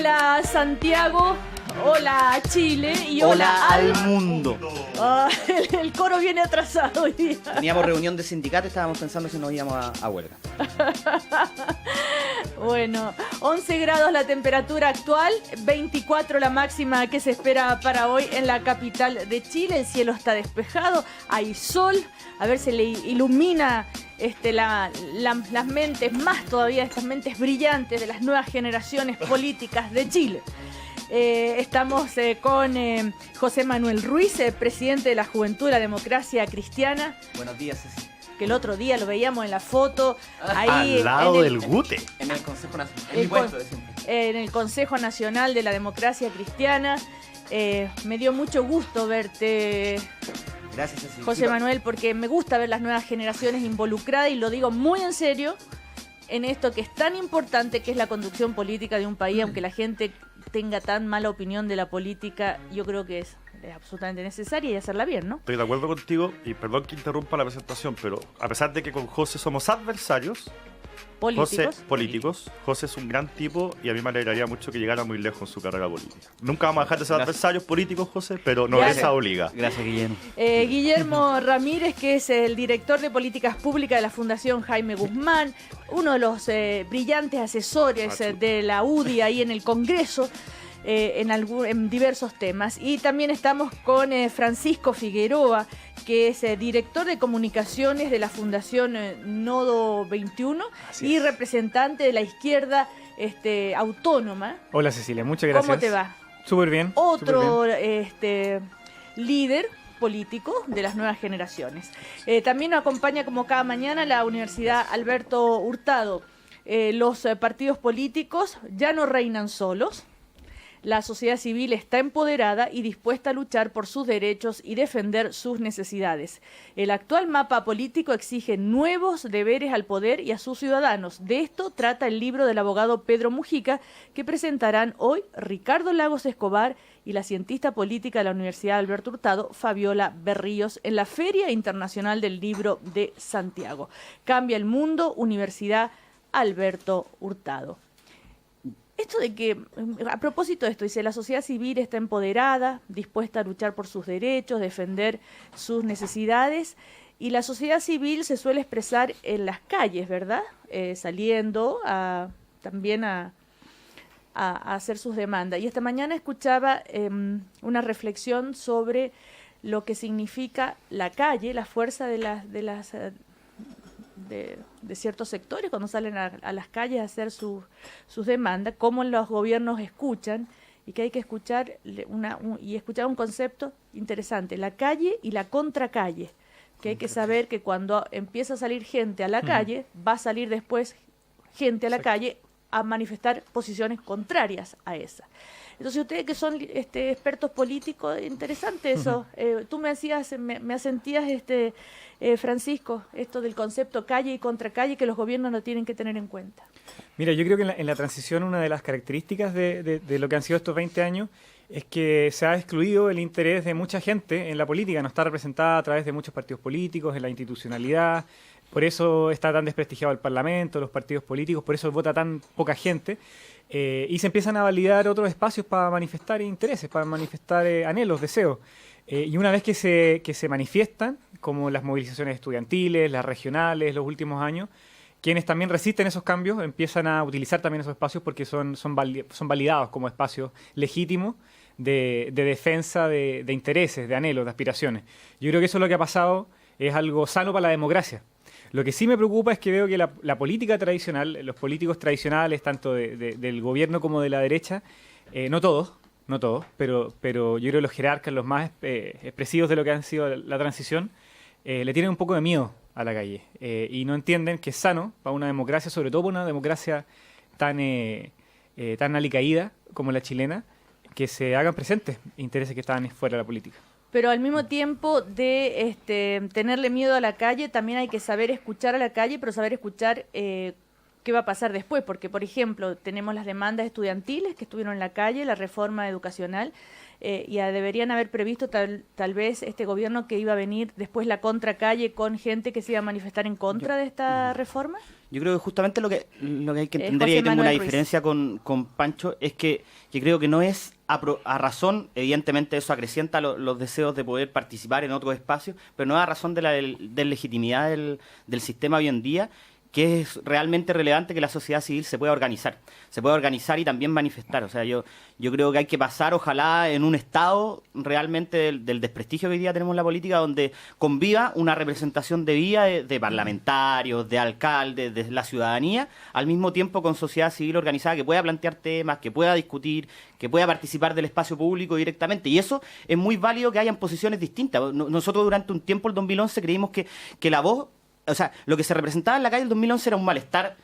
Hola Santiago, hola Chile y hola al mundo. El coro viene atrasado hoy día. Teníamos reunión de sindicato y estábamos pensando si nos íbamos a huelga. Bueno, 11 grados la temperatura actual, 24 la máxima que se espera para hoy en la capital de Chile. El cielo está despejado, hay sol, a ver si le ilumina las mentes, más todavía estas mentes brillantes de las nuevas generaciones políticas de Chile. Estamos con José Manuel Ruiz, presidente de la Juventud de la Democracia Cristiana. Buenos días, Ceci. Que el otro día lo veíamos en la foto ahí al lado del GUTE. En el Consejo Nacional. En mi puesto de siempre. En el Consejo Nacional de la Democracia Cristiana. Me dio mucho gusto verte. Gracias, Ceci. José Manuel, porque me gusta ver las nuevas generaciones involucradas y lo digo muy en serio en esto que es tan importante, que es la conducción política de un país. Aunque la gente tenga tan mala opinión de la política, yo creo que es absolutamente necesaria y hacerla bien, ¿no? Estoy de acuerdo contigo y perdón que interrumpa la presentación, pero a pesar de que con José somos adversarios políticos, José es un gran tipo y a mí me alegraría mucho que llegara muy lejos en su carrera política. Nunca vamos a dejar de ser adversarios políticos, José, pero nobleza obliga. Gracias, Guillermo. Guillermo Ramírez, que es el director de políticas públicas de la Fundación Jaime Guzmán, uno de los brillantes asesores de la UDI ahí en el Congreso. En diversos temas. Y también estamos con Francisco Figueroa, que es director de comunicaciones de la Fundación Nodo 21 y representante de la izquierda autónoma. Hola Cecilia, muchas gracias. ¿Cómo te va? Súper bien. Otro líder político de las nuevas generaciones. También nos acompaña como cada mañana la Universidad Alberto Hurtado. Los partidos políticos ya no reinan solos. La sociedad civil está empoderada y dispuesta a luchar por sus derechos y defender sus necesidades. El actual mapa político exige nuevos deberes al poder y a sus ciudadanos. De esto trata el libro del abogado Pedro Mujica, que presentarán hoy Ricardo Lagos Escobar y la cientista política de la Universidad Alberto Hurtado, Fabiola Berríos, en la Feria Internacional del Libro de Santiago. Cambia el mundo, Universidad Alberto Hurtado. Esto de que, a propósito de esto, dice, la sociedad civil está empoderada, dispuesta a luchar por sus derechos, defender sus necesidades, y la sociedad civil se suele expresar en las calles, ¿verdad? Saliendo también a hacer sus demandas. Y esta mañana escuchaba una reflexión sobre lo que significa la calle, la fuerza de ciertos sectores cuando salen a las calles a hacer sus demandas, cómo los gobiernos escuchan, y que hay que escuchar escuchar un concepto interesante, la calle y la contracalle, que hay que saber que cuando empieza a salir gente a la calle, va a salir después gente a la calle a manifestar posiciones contrarias a esa. Entonces ustedes que son expertos políticos, interesante eso. Tú me asentías, Francisco, esto del concepto calle y contracalle, que los gobiernos lo tienen que tener en cuenta. Mira, yo creo que en la transición una de las características de lo que han sido estos 20 años es que se ha excluido el interés de mucha gente en la política, no está representada a través de muchos partidos políticos, en la institucionalidad. Por eso está tan desprestigiado el Parlamento, los partidos políticos, por eso vota tan poca gente. Y se empiezan a validar otros espacios para manifestar intereses, para manifestar anhelos, deseos. Y una vez que se manifiestan, como las movilizaciones estudiantiles, las regionales, los últimos años, quienes también resisten esos cambios empiezan a utilizar también esos espacios porque son validados como espacios legítimos de defensa de intereses, de anhelos, de aspiraciones. Yo creo que eso es lo que ha pasado, es algo sano para la democracia. Lo que sí me preocupa es que veo que la política tradicional, los políticos tradicionales, tanto del gobierno como de la derecha, no todos, pero yo creo que los jerarcas, los más expresivos de lo que han sido la transición, le tienen un poco de miedo a la calle y no entienden que es sano para una democracia, sobre todo para una democracia tan alicaída como la chilena, que se hagan presentes intereses que están fuera de la política. Pero al mismo tiempo de tenerle miedo a la calle, también hay que saber escuchar a la calle, pero saber escuchar qué va a pasar después, porque, por ejemplo, tenemos las demandas estudiantiles que estuvieron en la calle, la reforma educacional, y deberían haber previsto tal vez este gobierno que iba a venir después la contracalle con gente que se iba a manifestar en contra de esta reforma. Yo creo que justamente lo que hay que entender, y ahí tengo una diferencia con Pancho, es que creo que no es a razón, evidentemente eso acrecienta los deseos de poder participar en otros espacios, pero no a razón de la legitimidad del sistema hoy en día, que es realmente relevante que la sociedad civil se pueda organizar y también manifestar. O sea, yo creo que hay que pasar, ojalá, en un estado realmente del desprestigio que hoy día tenemos en la política, donde conviva una representación de vía de parlamentarios, de alcaldes, de la ciudadanía, al mismo tiempo con sociedad civil organizada que pueda plantear temas, que pueda discutir, que pueda participar del espacio público directamente. Y eso es muy válido, que hayan posiciones distintas. Nosotros durante un tiempo, el 2011, creímos que la voz, o sea, lo que se representaba en la calle en el 2011 era un malestar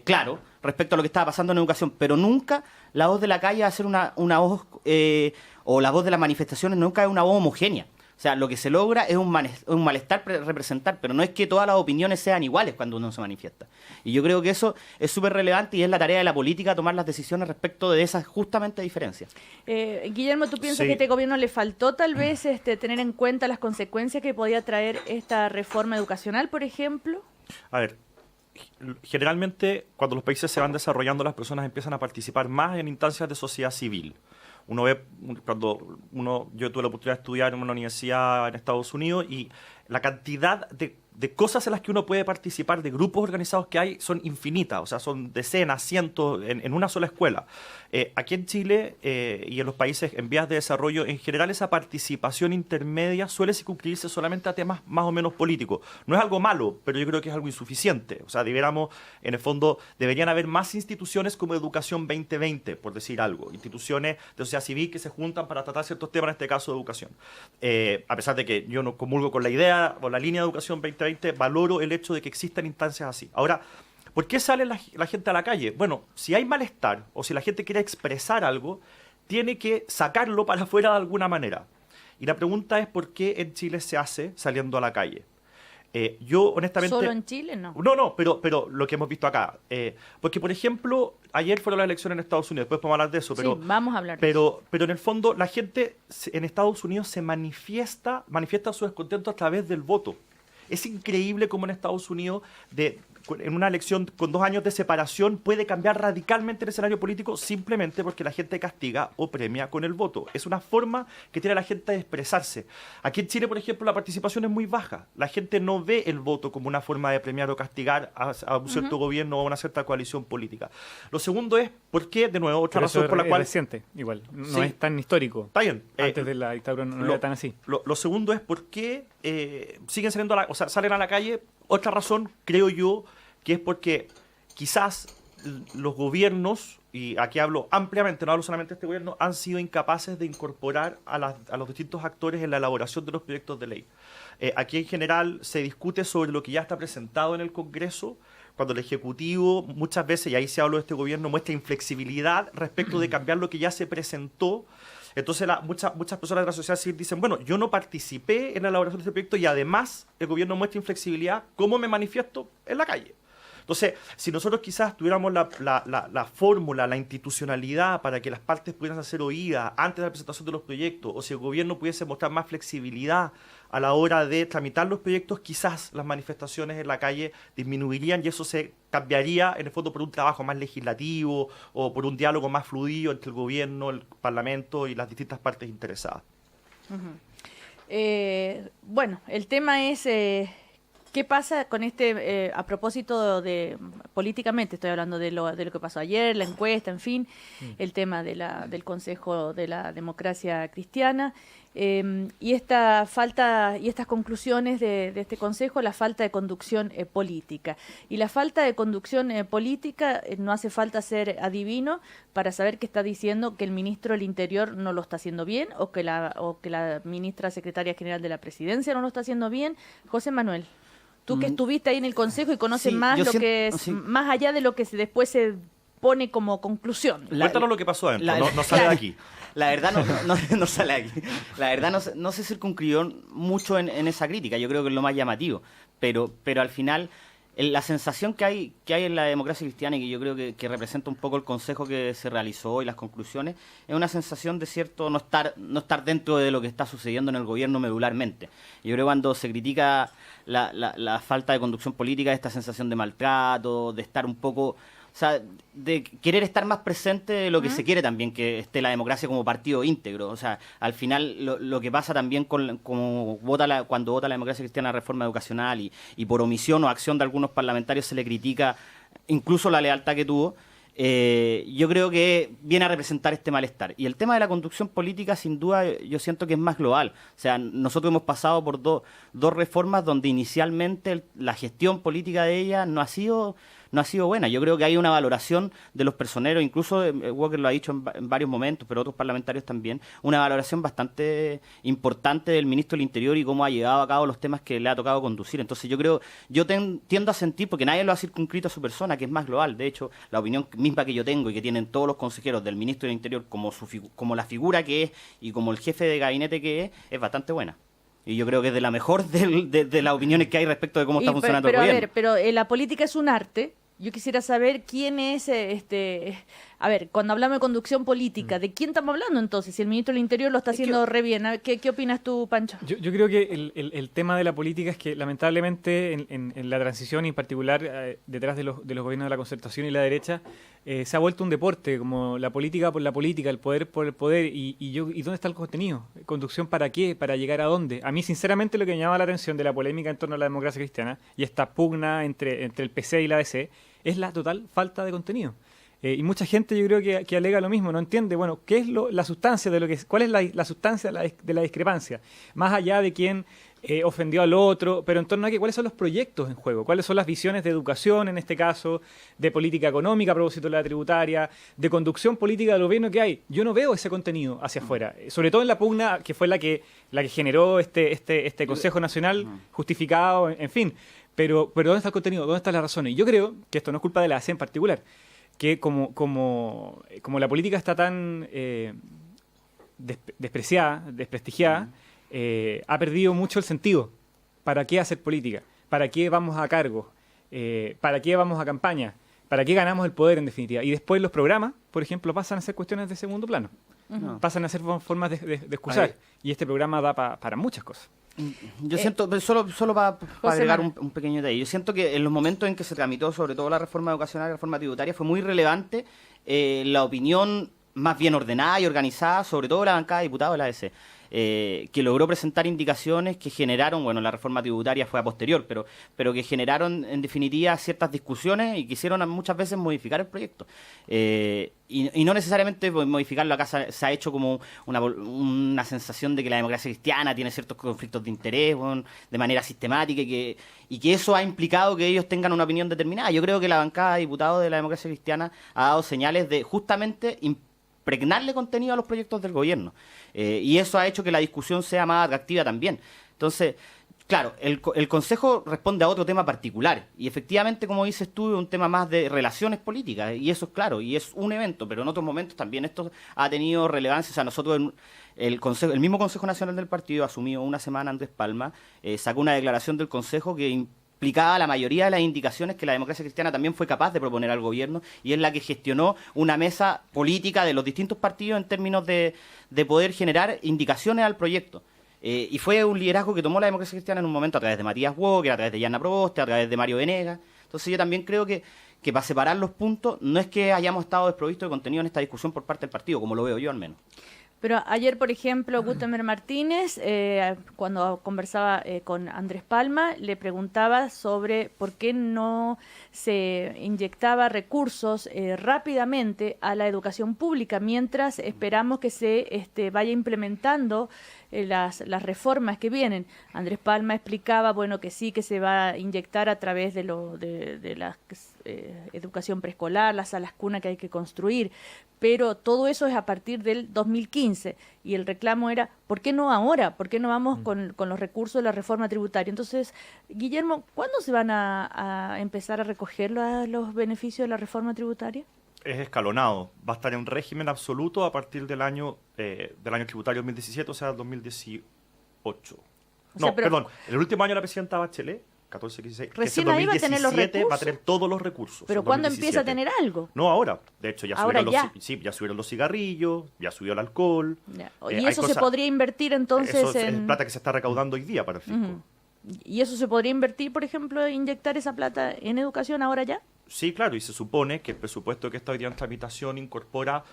claro respecto a lo que estaba pasando en educación, pero nunca la voz de la calle va a ser una voz, o la voz de las manifestaciones nunca es una voz homogénea. O sea, lo que se logra es un malestar representar, pero no es que todas las opiniones sean iguales cuando uno se manifiesta. Y yo creo que eso es súper relevante y es la tarea de la política tomar las decisiones respecto de esas justamente diferencias. Guillermo, ¿tú piensas que a este gobierno le faltó tal vez tener en cuenta las consecuencias que podía traer esta reforma educacional, por ejemplo? A ver, generalmente cuando los países se van desarrollando, las personas empiezan a participar más en instancias de sociedad civil. Uno ve, yo tuve la oportunidad de estudiar en una universidad en Estados Unidos, y la cantidad de cosas en las que uno puede participar, de grupos organizados que hay, son infinitas. O sea, son decenas, cientos en una sola escuela. Aquí en Chile y en los países en vías de desarrollo, en general esa participación intermedia suele circunscribirse solamente a temas más o menos políticos. No es algo malo, pero yo creo que es algo insuficiente. O sea, en el fondo, deberían haber más instituciones como Educación 2020, por decir algo. Instituciones de sociedad civil que se juntan para tratar ciertos temas, en este caso de educación. A pesar de que yo no comulgo con la idea o la línea de Educación 2020, valoro el hecho de que existan instancias así. Ahora, ¿por qué sale la gente a la calle? Bueno, si hay malestar o si la gente quiere expresar algo, tiene que sacarlo para afuera de alguna manera. Y la pregunta es, ¿por qué en Chile se hace saliendo a la calle? Yo, honestamente... ¿Solo en Chile? No. No, pero lo que hemos visto acá. Porque, por ejemplo, ayer fueron las elecciones en Estados Unidos, después podemos hablar de eso. Pero, sí, vamos a hablar de eso. Pero en el fondo, la gente en Estados Unidos se manifiesta su descontento a través del voto. Es increíble cómo en Estados Unidos, en una elección con 2 años de separación, puede cambiar radicalmente el escenario político simplemente porque la gente castiga o premia con el voto. Es una forma que tiene la gente de expresarse. Aquí en Chile, por ejemplo, la participación es muy baja. La gente no ve el voto como una forma de premiar o castigar a un cierto gobierno o a una cierta coalición política. Lo segundo es, ¿por qué? De nuevo, otra razón por la cual... Es reciente, igual. No es tan histórico. Está bien. Antes de la dictadura no era tan así. Lo segundo es, ¿por qué siguen saliendo salen a la calle? Otra razón, creo yo, que es porque quizás los gobiernos, y aquí hablo ampliamente, no hablo solamente de este gobierno, han sido incapaces de incorporar a los distintos actores en la elaboración de los proyectos de ley. Aquí en general se discute sobre lo que ya está presentado en el Congreso, cuando el Ejecutivo muchas veces, y ahí se habló de este gobierno, muestra inflexibilidad respecto de cambiar lo que ya se presentó. Entonces muchas personas de la sociedad civil dicen, bueno, yo no participé en la elaboración de este proyecto y además el gobierno muestra inflexibilidad. ¿Cómo me manifiesto? En la calle. Entonces, si nosotros quizás tuviéramos la fórmula, la institucionalidad para que las partes pudieran ser oídas antes de la presentación de los proyectos, o si el gobierno pudiese mostrar más flexibilidad a la hora de tramitar los proyectos, quizás las manifestaciones en la calle disminuirían y eso se cambiaría en el fondo por un trabajo más legislativo o por un diálogo más fluido entre el gobierno, el parlamento y las distintas partes interesadas. Bueno, el tema es... ¿qué pasa con a propósito de, políticamente, estoy hablando de lo que pasó ayer, la encuesta, en fin, el tema del Consejo de la Democracia Cristiana, y esta falta, y estas conclusiones de este Consejo, la falta de conducción política. Y la falta de conducción política, no hace falta ser adivino para saber que está diciendo que el ministro del Interior no lo está haciendo bien, o que la ministra secretaria general de la Presidencia no lo está haciendo bien. José Manuel, tú que estuviste ahí en el Consejo y conoces más más allá de lo que después se pone como conclusión. Cuéntanos lo que pasó adentro, no sale de aquí. La verdad no sale de aquí. La verdad no se circunscribió mucho en esa crítica, yo creo que es lo más llamativo. Pero al final la sensación que hay en la democracia cristiana, y que yo creo que representa un poco el consejo que se realizó y las conclusiones, es una sensación de cierto no estar dentro de lo que está sucediendo en el gobierno medularmente. Yo creo que cuando se critica la falta de conducción política, esta sensación de maltrato, de estar un poco... O sea, de querer estar más presente de lo que se quiere también, que esté la democracia como partido íntegro. O sea, al final lo que pasa también cuando vota la democracia cristiana la reforma educacional y por omisión o acción de algunos parlamentarios se le critica incluso la lealtad que tuvo, yo creo que viene a representar este malestar. Y el tema de la conducción política, sin duda, yo siento que es más global. O sea, nosotros hemos pasado por dos reformas donde inicialmente la gestión política de ellas no ha sido buena. Yo creo que hay una valoración de los personeros, incluso Walker lo ha dicho en varios momentos, pero otros parlamentarios también, una valoración bastante importante del ministro del Interior y cómo ha llevado a cabo los temas que le ha tocado conducir. Entonces yo tiendo a sentir, porque nadie lo ha circunscrito a su persona, que es más global. De hecho, la opinión misma que yo tengo y que tienen todos los consejeros del ministro del Interior como la figura que es y como el jefe de gabinete que es bastante buena. Y yo creo que es de la mejor de las opiniones que hay respecto de cómo está funcionando el gobierno. Pero la política es un arte. Yo quisiera saber quién es, a ver, cuando hablamos de conducción política, ¿de quién estamos hablando entonces? Si el ministro del Interior lo está haciendo re bien, ¿qué opinas tú, Pancho? Yo creo que el tema de la política es que lamentablemente en la transición y en particular detrás de los gobiernos de la concertación y la derecha se ha vuelto un deporte, como la política por la política, el poder por el poder, ¿y dónde está el contenido? ¿Conducción para qué? ¿Para llegar a dónde? A mí sinceramente lo que me llama la atención de la polémica en torno a la democracia cristiana y esta pugna entre el PC y la DC es la total falta de contenido. Y mucha gente yo creo que alega lo mismo, no entiende, bueno, ¿qué es la sustancia de lo que cuál es la sustancia de la discrepancia? Más allá de quién ofendió al otro, pero en torno a cuáles son los proyectos en juego, cuáles son las visiones de educación, en este caso, de política económica a propósito de la tributaria, de conducción política del gobierno que hay. Yo no veo ese contenido hacia afuera, sobre todo en la pugna que fue la que generó este Consejo Nacional justificado, en fin. Pero ¿dónde está el contenido? ¿Dónde están las razones? Y yo creo que esto no es culpa de la AC en particular, que como la política está tan despreciada, desprestigiada, ha perdido mucho el sentido. ¿Para qué hacer política? ¿Para qué vamos a cargos? ¿Para qué vamos a campaña? ¿Para qué ganamos el poder en definitiva? Y después los programas, por ejemplo, pasan a ser cuestiones de segundo plano. Pasan a ser formas de excusar. Y este programa da para muchas cosas. Yo siento, solo para agregar un pequeño detalle, yo siento que en los momentos en que se tramitó sobre todo la reforma educacional y la reforma tributaria fue muy relevante la opinión más bien ordenada y organizada, sobre todo la bancada de diputados de la ADC, que logró presentar indicaciones que generaron, bueno, la reforma tributaria fue a posterior, pero que generaron en definitiva ciertas discusiones y quisieron muchas veces modificar el proyecto. Y no necesariamente modificarlo acá se ha hecho como una sensación de que la democracia cristiana tiene ciertos conflictos de interés, bueno, de manera sistemática y que eso ha implicado que ellos tengan una opinión determinada. Yo creo que la bancada de diputados de la democracia cristiana ha dado señales de justamente impregnarle contenido a los proyectos del gobierno. Y eso ha hecho que la discusión sea más atractiva también. Entonces, claro, el Consejo responde a otro tema particular. Y efectivamente, como dices tú, es un tema más de relaciones políticas. Y eso es claro, y es un evento, pero en otros momentos también esto ha tenido relevancia. O sea, nosotros, el mismo Consejo Nacional del Partido, asumió una semana Andrés Palma, sacó una declaración del Consejo que implicaba la mayoría de las indicaciones que la democracia cristiana también fue capaz de proponer al gobierno, y es la que gestionó una mesa política de los distintos partidos en términos de poder generar indicaciones al proyecto. Y fue un liderazgo que tomó la democracia cristiana en un momento a través de Matías Walker, a través de Yana Proboste, a través de Mario Venegas. Entonces yo también creo que para separar los puntos no es que hayamos estado desprovistos de contenido en esta discusión por parte del partido, como lo veo yo al menos. Pero ayer, por ejemplo, Gutenberg Martínez, cuando conversaba con Andrés Palma, le preguntaba sobre por qué no se inyectaba recursos rápidamente a la educación pública, mientras esperamos que se vaya implementando las reformas que vienen. Andrés Palma explicaba, bueno, que sí, que se va a inyectar a través de la educación preescolar, las salas cuna que hay que construir, pero todo eso es a partir del 2015 y el reclamo era, ¿por qué no ahora? ¿Por qué no vamos con los recursos de la reforma tributaria? Entonces, Guillermo, ¿cuándo se van a empezar a recoger los beneficios de la reforma tributaria? Es escalonado. Va a estar en régimen absoluto a partir del año tributario 2017, o sea, 2018. Perdón, el último año de la presidenta Bachelet 14, 15, recién ahí va a tener los recursos. Va a tener todos los recursos. Pero ¿cuándo empieza a tener algo? No, ahora. De hecho, ya ya subieron los cigarrillos, ya subió el alcohol. Y eso se podría invertir entonces eso es plata que se está recaudando hoy día para el fisco. ¿Y eso se podría invertir, por ejemplo, inyectar esa plata en educación ahora ya? Sí, claro, y se supone que el presupuesto que está hoy día en tramitación incorpora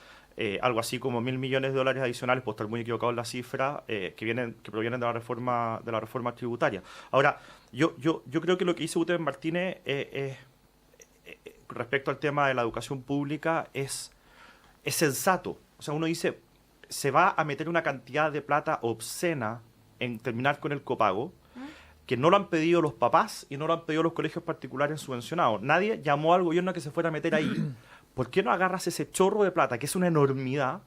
algo así como $1.000 millones adicionales, puedo estar muy equivocado en la cifra, que provienen de la reforma tributaria. Ahora, yo creo que lo que dice Guterres Martínez respecto al tema de la educación pública es sensato. O sea, uno dice, se va a meter una cantidad de plata obscena en terminar con el copago, que no lo han pedido los papás y no lo han pedido los colegios particulares subvencionados. Nadie llamó al gobierno a que se fuera a meter ahí. ¿Por qué no agarras ese chorro de plata, que es una enormidad,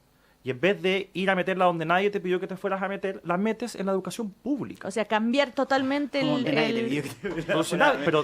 y en vez de ir a meterla donde nadie te pidió que te fueras a meter, la metes en la educación pública? O sea, cambiar totalmente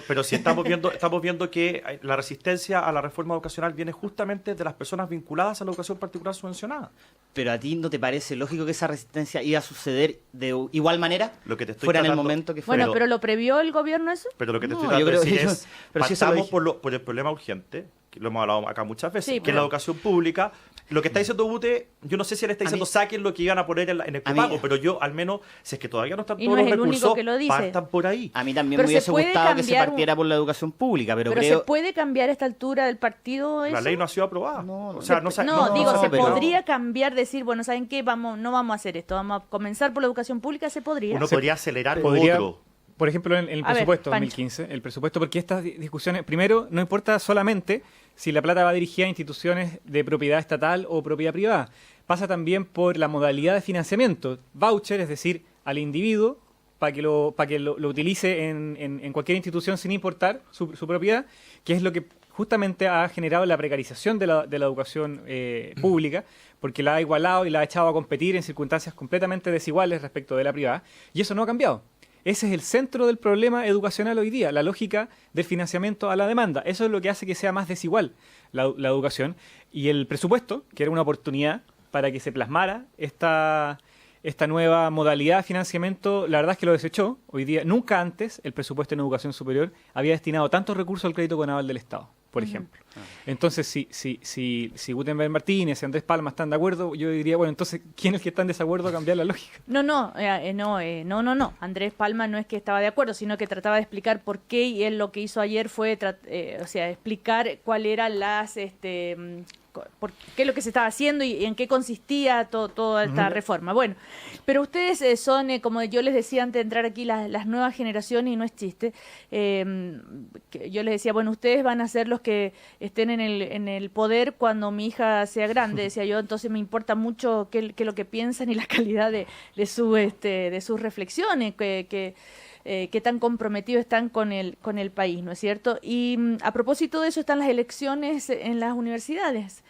pero si estamos viendo que la resistencia a la reforma educacional viene justamente de las personas vinculadas a la educación particular subvencionada. ¿Pero a ti no te parece lógico que esa resistencia iba a suceder de igual manera? Lo que te estoy fuera en el momento que fuera. Bueno, pero ¿lo previó el gobierno eso? Pero lo que te estoy tratando de decir es, partamos por el problema urgente, que lo hemos hablado acá muchas veces, que es la educación pública. Lo que está diciendo Bute, yo no sé si él está diciendo saquen lo que iban a poner en el copago, pero yo al menos, si es que todavía no están todos los recursos, partan por ahí. A mí también me hubiese gustado que se partiera por la educación pública, pero creo... ¿se puede cambiar a esta altura del partido eso? La ley no ha sido aprobada. Se podría cambiar, decir, bueno, ¿saben qué? No vamos a hacer esto, vamos a comenzar por la educación pública, se podría. Uno podría acelerar otro. Por ejemplo, en el presupuesto 2015, el presupuesto, porque estas discusiones, primero, no importa solamente si la plata va dirigida a instituciones de propiedad estatal o propiedad privada. Pasa también por la modalidad de financiamiento. Voucher, es decir, al individuo, para que lo utilice en cualquier institución sin importar su propiedad, que es lo que justamente ha generado la precarización de la educación pública, porque la ha igualado y la ha echado a competir en circunstancias completamente desiguales respecto de la privada, y eso no ha cambiado. Ese es el centro del problema educacional hoy día, la lógica del financiamiento a la demanda. Eso es lo que hace que sea más desigual la educación. Y el presupuesto, que era una oportunidad para que se plasmara esta nueva modalidad de financiamiento, la verdad es que lo desechó. Hoy día, nunca antes, el presupuesto en educación superior había destinado tantos recursos al crédito con aval del Estado, por ejemplo. Entonces, si Gutenberg Martínez y Andrés Palma están de acuerdo, yo diría, bueno, entonces, ¿quién es el que está en desacuerdo a cambiar la lógica? No. Andrés Palma no es que estaba de acuerdo, sino que trataba de explicar por qué, y él lo que hizo ayer fue explicar cuál eran por qué es lo que se estaba haciendo y en qué consistía toda esta reforma. Bueno, pero ustedes son, como yo les decía antes de entrar aquí, las nuevas generaciones, y no es chiste. Yo les decía, bueno, ustedes van a ser los que estén en el poder cuando mi hija sea grande, decía yo, entonces me importa mucho qué lo que piensan y la calidad de sus reflexiones, qué tan comprometidos están con el país, ¿no es cierto? Y a propósito de eso están las elecciones en las universidades.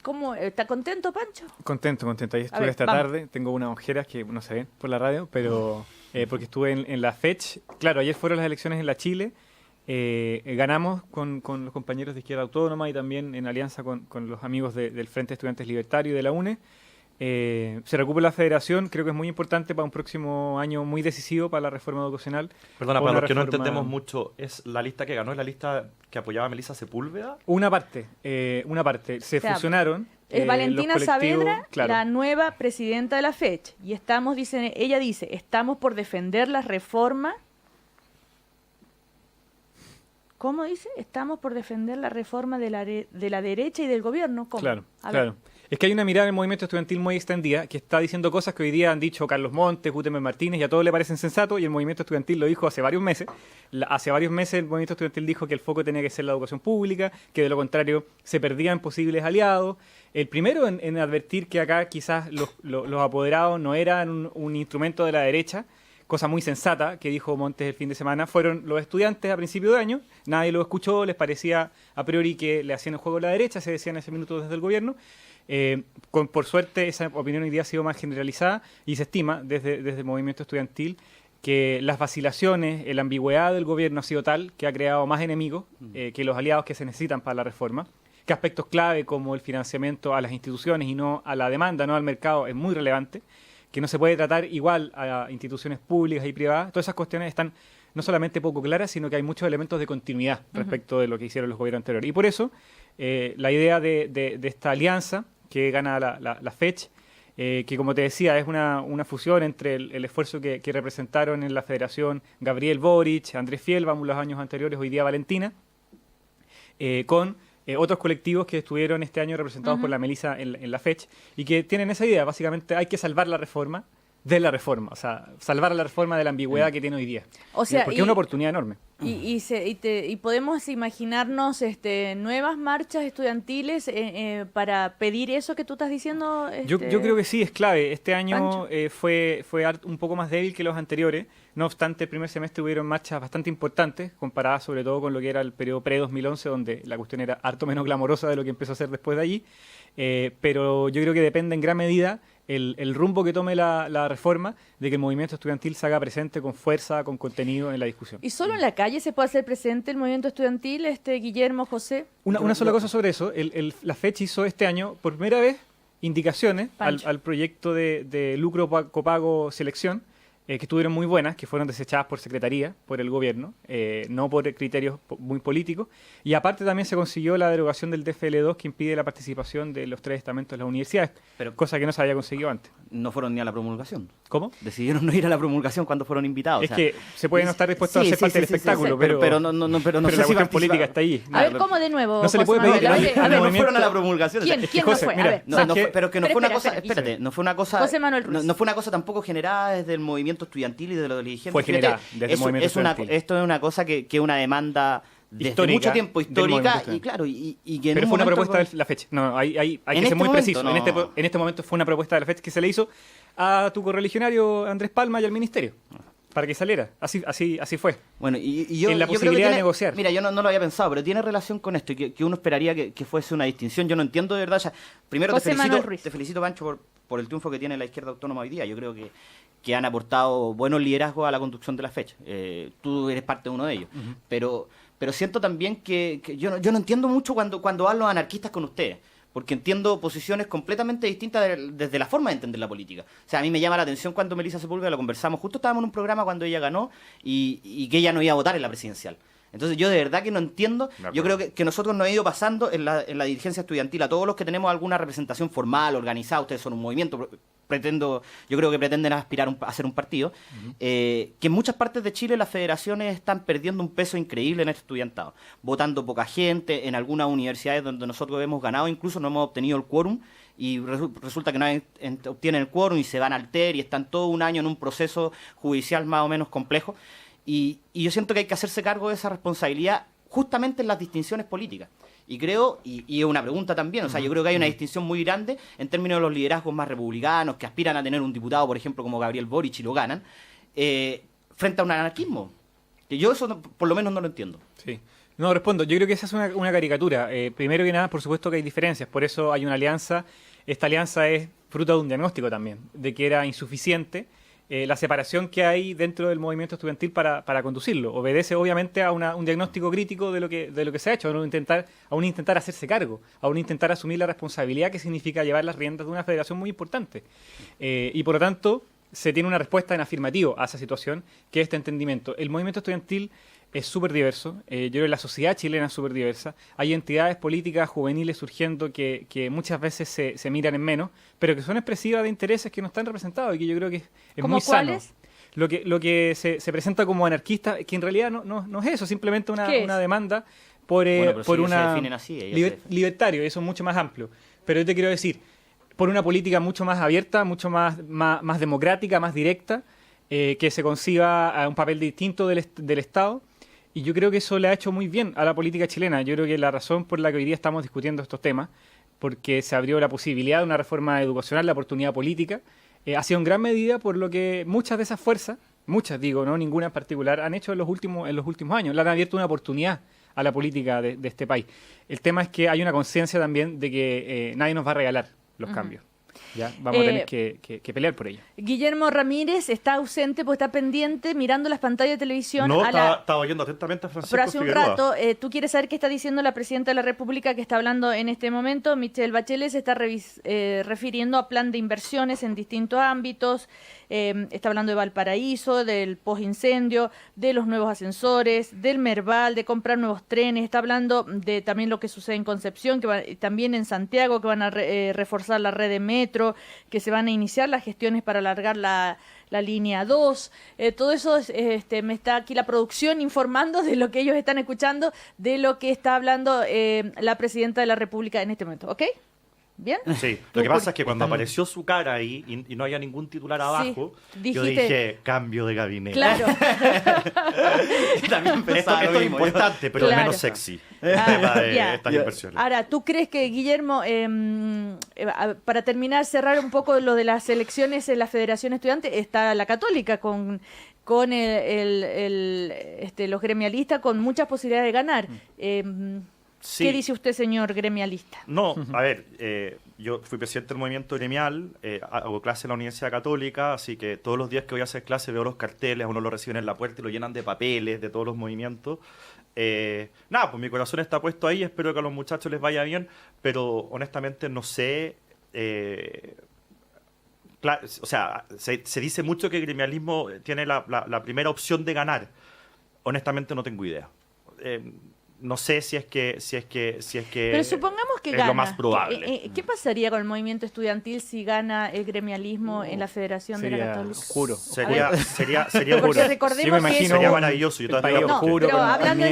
¿Cómo? ¿Está contento, Pancho? Contento. Ahí estuve esta tarde, tengo unas ojeras que no se ven por la radio, pero porque estuve en la FECH. Claro, ayer fueron las elecciones en la Chile. Ganamos con los compañeros de Izquierda Autónoma y también en alianza con los amigos del Frente de Estudiantes Libertario y de la UNE. Se recupera la federación, creo que es muy importante para un próximo año muy decisivo para la reforma educacional. Perdona, para los que no entendemos mucho, ¿es la lista que ganó, es la lista que apoyaba a Melissa Sepúlveda? Una parte. Se fusionaron. Es Valentina Saavedra, claro, la nueva presidenta de la FECH, y ella dice, estamos por defender la reforma. ¿Cómo dice? Estamos por defender la reforma de la derecha y del gobierno. ¿Cómo? Claro. Es que hay una mirada en el movimiento estudiantil muy extendida que está diciendo cosas que hoy día han dicho Carlos Montes, Gutenberg Martínez, y a todos le parecen sensatos, y el movimiento estudiantil lo dijo hace varios meses. Hace varios meses el movimiento estudiantil dijo que el foco tenía que ser la educación pública, que de lo contrario se perdían posibles aliados. El primero en advertir que acá quizás los apoderados no eran un instrumento de la derecha, cosa muy sensata que dijo Montes el fin de semana, fueron los estudiantes a principio de año. Nadie lo escuchó, les parecía a priori que le hacían el juego a la derecha, se decía en ese minuto desde el gobierno. Por suerte esa opinión hoy día ha sido más generalizada y se estima desde el movimiento estudiantil que las vacilaciones, la ambigüedad del gobierno ha sido tal que ha creado más enemigos que los aliados que se necesitan para la reforma, que aspectos clave como el financiamiento a las instituciones y no a la demanda, no al mercado, es muy relevante, que no se puede tratar igual a instituciones públicas y privadas. Todas esas cuestiones están no solamente poco clara, sino que hay muchos elementos de continuidad respecto de lo que hicieron los gobiernos anteriores. Y por eso, la idea de esta alianza que gana la FECH, que como te decía, es una fusión entre el esfuerzo que representaron en la federación Gabriel Boric, Andrés Fielbaum los años anteriores, hoy día Valentina, con otros colectivos que estuvieron este año representados por la Melissa en la FECH y que tienen esa idea. Básicamente hay que salvar la reforma de la reforma, o sea, salvar la reforma de la ambigüedad que tiene hoy día. O sea, porque es una oportunidad enorme. Y podemos imaginarnos nuevas marchas estudiantiles para pedir eso que tú estás diciendo. Yo creo que sí, es clave. Este año fue un poco más débil que los anteriores. No obstante, el primer semestre hubieron marchas bastante importantes, comparadas sobre todo con lo que era el periodo pre-2011, donde la cuestión era harto menos glamorosa de lo que empezó a ser después de allí. Pero yo creo que depende en gran medida el rumbo que tome la reforma de que el movimiento estudiantil se haga presente con fuerza, con contenido en la discusión. ¿Y solo en la calle se puede hacer presente el movimiento estudiantil, Guillermo, José? Una sola cosa sobre eso. La FECH hizo este año, por primera vez, indicaciones al proyecto de lucro copago selección, que estuvieron muy buenas, que fueron desechadas por secretaría, por el gobierno, no por criterios muy políticos. Y aparte también se consiguió la derogación del DFL2 que impide la participación de los 3 estamentos de las universidades, cosa que no se había conseguido antes. No fueron ni a la promulgación. ¿Cómo? Decidieron no ir a la promulgación cuando fueron invitados. Es que se pueden no estar dispuestos a hacer parte del espectáculo, pero no sé la si cuestión política está ahí. A ver, ¿cómo de nuevo? No se le puede pedir no fueron a la promulgación. ¿Quién no fue? Mira, pero que no fue una cosa, espérate, no fue una cosa, José Manuel Ruiz. no fue una cosa tampoco generada desde el movimiento estudiantil y de los dirigentes. Fue generada desde el movimiento estudiantil. Esto es una cosa que es una demanda desde mucho tiempo histórica y claro, y que pero fue una propuesta de la FECH. No, hay que ser muy preciso. No. En este momento fue una propuesta de la FECH que se le hizo a tu correligionario Andrés Palma y al ministerio para que saliera. Así fue. Bueno, y yo, en la yo posibilidad creo que de negociar. Mira, yo no lo había pensado, pero tiene relación con esto y que uno esperaría que fuese una distinción. Yo no entiendo de verdad. Ya, primero te felicito, Pancho, por el triunfo que tiene la izquierda autónoma hoy día. Yo creo que han aportado buenos liderazgos a la conducción de la fecha. Tú eres parte de uno de ellos. Pero siento también que yo no entiendo mucho cuando van los anarquistas con ustedes, porque entiendo posiciones completamente distintas desde la forma de entender la política. O sea, a mí me llama la atención cuando Melissa Sepúlveda, lo conversamos, justo estábamos en un programa cuando ella ganó y que ella no iba a votar en la presidencial. Entonces yo de verdad que no entiendo. Yo creo que nosotros nos ha ido pasando en la dirigencia estudiantil, a todos los que tenemos alguna representación formal, organizada, ustedes son un movimiento, yo creo que pretenden aspirar a ser un partido, que en muchas partes de Chile las federaciones están perdiendo un peso increíble en el estudiantado, votando poca gente, en algunas universidades donde nosotros hemos ganado, incluso no hemos obtenido el quórum, y resulta que no obtienen el quórum y se van al TER y están todo un año en un proceso judicial más o menos complejo. Y yo siento que hay que hacerse cargo de esa responsabilidad justamente en las distinciones políticas. Y creo, y es una pregunta también, o sea, yo creo que hay una distinción muy grande en términos de los liderazgos más republicanos que aspiran a tener un diputado, por ejemplo, como Gabriel Boric y lo ganan, frente a un anarquismo. Que yo eso por lo menos no lo entiendo. Sí. No, respondo. Yo creo que esa es una caricatura. Primero que nada, por supuesto que hay diferencias, por eso hay una alianza. Esta alianza es fruto de un diagnóstico también, de que era insuficiente la separación que hay dentro del movimiento estudiantil para conducirlo. Obedece obviamente a un diagnóstico crítico de lo que se ha hecho, a un intentar hacerse cargo, a un intentar asumir la responsabilidad que significa llevar las riendas de una federación muy importante. Y por lo tanto, se tiene una respuesta en afirmativo a esa situación, que es este entendimiento. El movimiento estudiantil es súper diverso, yo creo que la sociedad chilena es súper diversa, hay entidades políticas juveniles surgiendo que muchas veces se miran en menos, pero que son expresivas de intereses que no están representados y que yo creo que es muy sano. Lo que se presenta como anarquista, que en realidad no es eso, simplemente una demanda por una libertario, eso es mucho más amplio. Pero yo te quiero decir, por una política mucho más abierta, mucho más democrática, más directa, que se conciba a un papel distinto del Estado. Y yo creo que eso le ha hecho muy bien a la política chilena. Yo creo que la razón por la que hoy día estamos discutiendo estos temas, porque se abrió la posibilidad de una reforma educacional, la oportunidad política, ha sido en gran medida por lo que muchas de esas fuerzas, muchas digo, no ninguna en particular, han hecho en los últimos años. Le han abierto una oportunidad a la política de este país. El tema es que hay una conciencia también de que nadie nos va a regalar los cambios. Ya, vamos a tener que pelear por ello. Guillermo Ramírez está ausente porque está pendiente mirando las pantallas de televisión. No, estaba oyendo atentamente a Francisco Pero hace un Figueroa. rato, tú quieres saber qué está diciendo la presidenta de la República que está hablando en este momento. Michelle Bachelet se está refiriendo a plan de inversiones en distintos ámbitos. Está hablando de Valparaíso, del postincendio, de los nuevos ascensores, del Merval, de comprar nuevos trenes. Está hablando de también lo que sucede en Concepción, también en Santiago, que van a reforzar la red de metro, que se van a iniciar las gestiones para alargar la línea 2. Todo eso me está aquí la producción informando de lo que ellos están escuchando, de lo que está hablando la presidenta de la República en este momento. ¿Ok? ¿Bien? Sí, lo que pasa es que cuando apareció su cara ahí y no había ningún titular abajo, yo dije, cambio de gabinete. Claro. También esto es importante, pero claro. menos sexy. Estas inversiones. Ahora, ¿tú crees que, Guillermo, para terminar, cerrar un poco lo de las elecciones en la Federación Estudiante, está la Católica con los gremialistas con muchas posibilidades de ganar? Sí. ¿Qué dice usted, señor gremialista? No, a ver, yo fui presidente del movimiento gremial, hago clase en la Universidad Católica, así que todos los días que voy a hacer clase veo los carteles, a uno lo reciben en la puerta y lo llenan de papeles, de todos los movimientos. Nada, pues mi corazón está puesto ahí, espero que a los muchachos les vaya bien, pero honestamente no sé... o sea, se dice mucho que el gremialismo tiene la primera opción de ganar. Honestamente no tengo idea. No sé si es que pero supongamos que es gana. lo más probable. ¿Qué pasaría con el movimiento estudiantil si gana el gremialismo en la Federación de la Católica? Oscuro. Sería Porque oscuro. recordemos que Sería maravilloso. Yo todavía no, oscuro, pero con hablando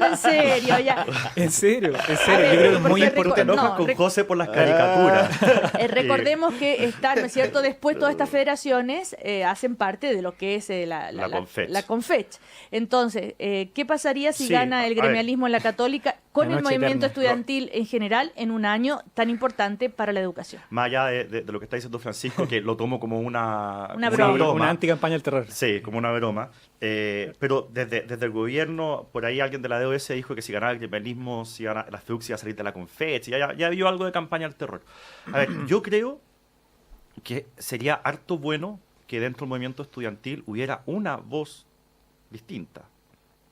en serio, ya. ¿En serio? ver, Yo creo que es muy porque Tú te importante. enojas con José por las caricaturas. Recordemos que están, ¿no es cierto? Después todas estas federaciones hacen parte de lo que es la Confech. Entonces, ¿qué pasaría si gana el gremialismo en la Católica con el movimiento estudiantil en general en un año tan importante para la educación? Más allá de lo que está diciendo Francisco, que lo tomo como una broma. Una anticampaña del terror. Sí, como una broma. Pero desde el gobierno, por ahí alguien de la DOS dijo que si ganaba el gremialismo, si ganaba la FEUC, iba a salir de la Confech. Ya vio algo de campaña del terror. A ver, yo creo que sería harto bueno que dentro del movimiento estudiantil hubiera una voz distinta.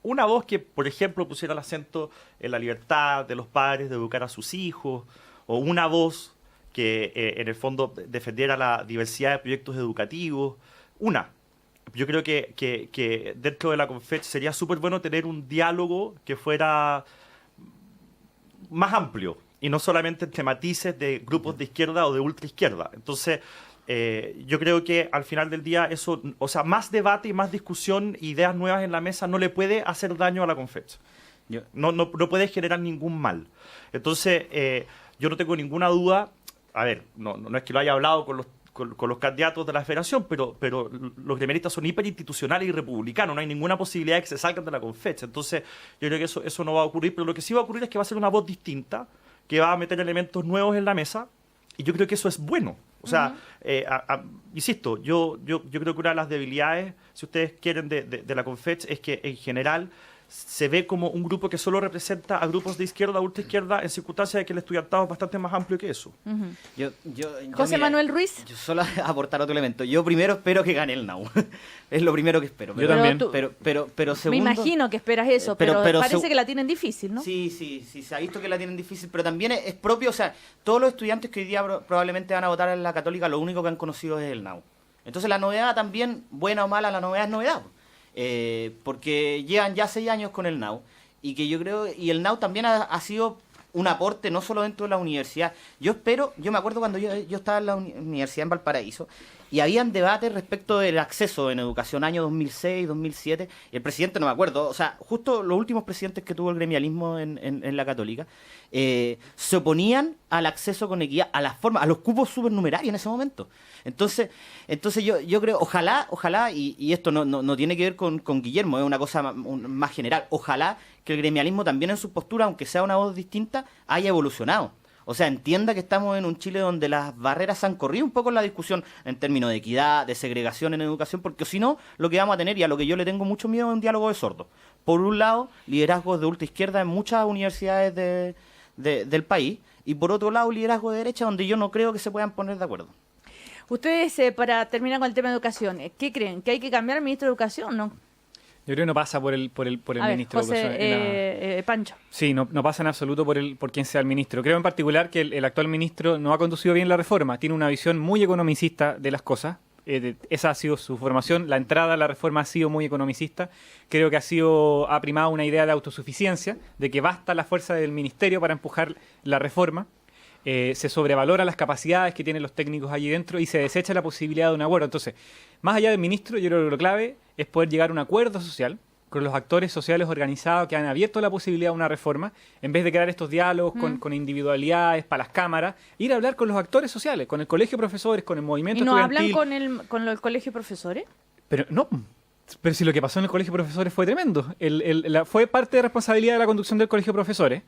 Una voz que, por ejemplo, pusiera el acento en la libertad de los padres de educar a sus hijos, o una voz que, en el fondo, defendiera la diversidad de proyectos educativos. Yo creo que dentro de la Confech sería súper bueno tener un diálogo que fuera más amplio y no solamente entre matices de grupos de izquierda o de ultraizquierda. Entonces, yo creo que al final del día eso, o sea, más debate y más discusión, ideas nuevas en la mesa no le puede hacer daño a la Confech. No puede generar ningún mal. Entonces, yo no tengo ninguna duda, a ver, no es que lo haya hablado con los candidatos de la federación, pero los gremialistas son hiperinstitucionales y republicanos, no hay ninguna posibilidad de que se salgan de la Confech. Entonces, yo creo que eso no va a ocurrir, pero lo que sí va a ocurrir es que va a ser una voz distinta, que va a meter elementos nuevos en la mesa, y yo creo que eso es bueno. O sea, insisto, yo creo que una de las debilidades, si ustedes quieren, de la Confech es que en general se ve como un grupo que solo representa a grupos de izquierda, ultraizquierda, en circunstancias de que el estudiantado es bastante más amplio que eso. José Manuel Ruiz. Yo solo aportar otro elemento. Yo primero espero que gane el NAU. Es lo primero que espero. Yo también. Pero segundo... Me imagino que esperas eso, pero parece que la tienen difícil, ¿no? Sí, se ha visto que la tienen difícil, pero también es propio, o sea, todos los estudiantes que hoy día probablemente van a votar en la Católica, lo único que han conocido es el NAU. Entonces la novedad también, buena o mala, la novedad es novedad. Porque llevan ya 6 años con el NAU y que yo creo, y el NAU también ha sido un aporte no solo dentro de la universidad. Yo me acuerdo cuando yo estaba en la universidad en Valparaíso y habían debates respecto del acceso en educación año 2006, 2007, y el presidente, no me acuerdo, o sea, justo los últimos presidentes que tuvo el gremialismo en la Católica, se oponían al acceso con equidad, a los cupos supernumerarios en ese momento. Entonces yo creo, ojalá, y esto no tiene que ver con Guillermo, es una cosa más general, ojalá que el gremialismo también en su postura, aunque sea una voz distinta, haya evolucionado. O sea, entienda que estamos en un Chile donde las barreras se han corrido un poco en la discusión en términos de equidad, de segregación en educación, porque si no, lo que vamos a tener, y a lo que yo le tengo mucho miedo, es un diálogo de sordos. Por un lado, liderazgos de ultraizquierda en muchas universidades del país, y por otro lado liderazgo de derecha, donde yo no creo que se puedan poner de acuerdo. Ustedes, para terminar con el tema de educación, ¿qué creen? ¿Que hay que cambiar al ministro de Educación, no? Yo creo que no pasa por el ministro José, de Educación. Pancho. Sí, no pasa en absoluto por quien sea el ministro. Creo en particular que el actual ministro no ha conducido bien la reforma. Tiene una visión muy economicista de las cosas. Esa ha sido su formación. La entrada a la reforma ha sido muy economicista. Creo que ha primado una idea de autosuficiencia, de que basta la fuerza del ministerio para empujar la reforma. Se sobrevalora las capacidades que tienen los técnicos allí dentro y se desecha la posibilidad de un acuerdo. Entonces, más allá del ministro, yo creo que lo clave es poder llegar a un acuerdo social con los actores sociales organizados que han abierto la posibilidad de una reforma, en vez de crear estos diálogos con individualidades para las cámaras, ir a hablar con los actores sociales, con el colegio de profesores, con el movimiento estudiantil. ¿Y no hablan con el colegio de profesores? Pero si lo que pasó en el colegio de profesores fue tremendo. Fue parte de responsabilidad de la conducción del colegio de profesores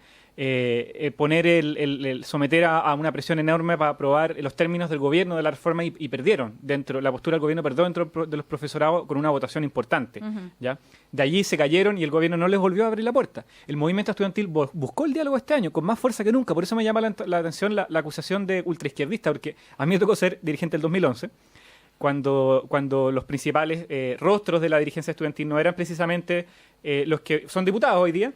someter a una presión enorme para aprobar los términos del gobierno de la reforma y perdieron. La postura del gobierno perdió dentro de los profesorados con una votación importante. ¿Ya? De allí se cayeron y el gobierno no les volvió a abrir la puerta. El movimiento estudiantil buscó el diálogo este año con más fuerza que nunca. Por eso me llama la atención la acusación de ultraizquierdista, porque a mí me tocó ser dirigente del 2011. Cuando los principales rostros de la dirigencia estudiantil no eran precisamente los que son diputados hoy día.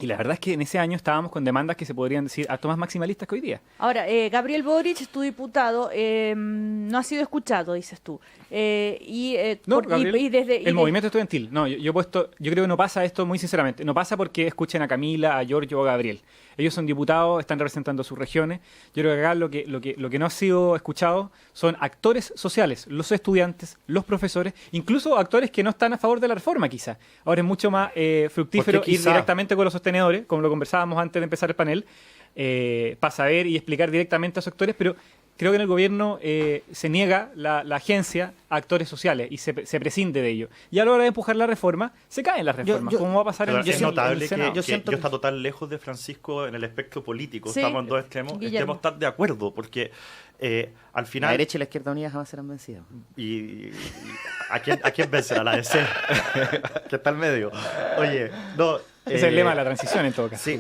Y la verdad es que en ese año estábamos con demandas que se podrían decir harto más maximalistas que hoy día. Ahora, Gabriel Boric, tu diputado, no ha sido escuchado, dices tú. El movimiento estudiantil. No, yo creo que no pasa esto muy sinceramente. No pasa porque escuchen a Camila, a Giorgio o a Gabriel. Ellos son diputados, están representando sus regiones. Yo creo que acá lo que no ha sido escuchado son actores sociales, los estudiantes, los profesores, incluso actores que no están a favor de la reforma quizá. Ahora es mucho más fructífero ir directamente con los sostenedores, como lo conversábamos antes de empezar el panel, para saber y explicar directamente a esos actores, pero creo que en el gobierno se niega la agencia a actores sociales y se prescinde de ello. Y a la hora de empujar la reforma, se caen las reformas. ¿Cómo va a pasar en el Senado? Es notable que yo está total lejos de Francisco en el espectro político. Sí, estamos en dos extremos. Estemos tan de acuerdo, porque al final... La derecha y la izquierda unidas jamás serán vencidas. ¿Y a quién vencerá? La DC, que está al medio. Oye, no... Es el lema de la transición en todo caso. Sí,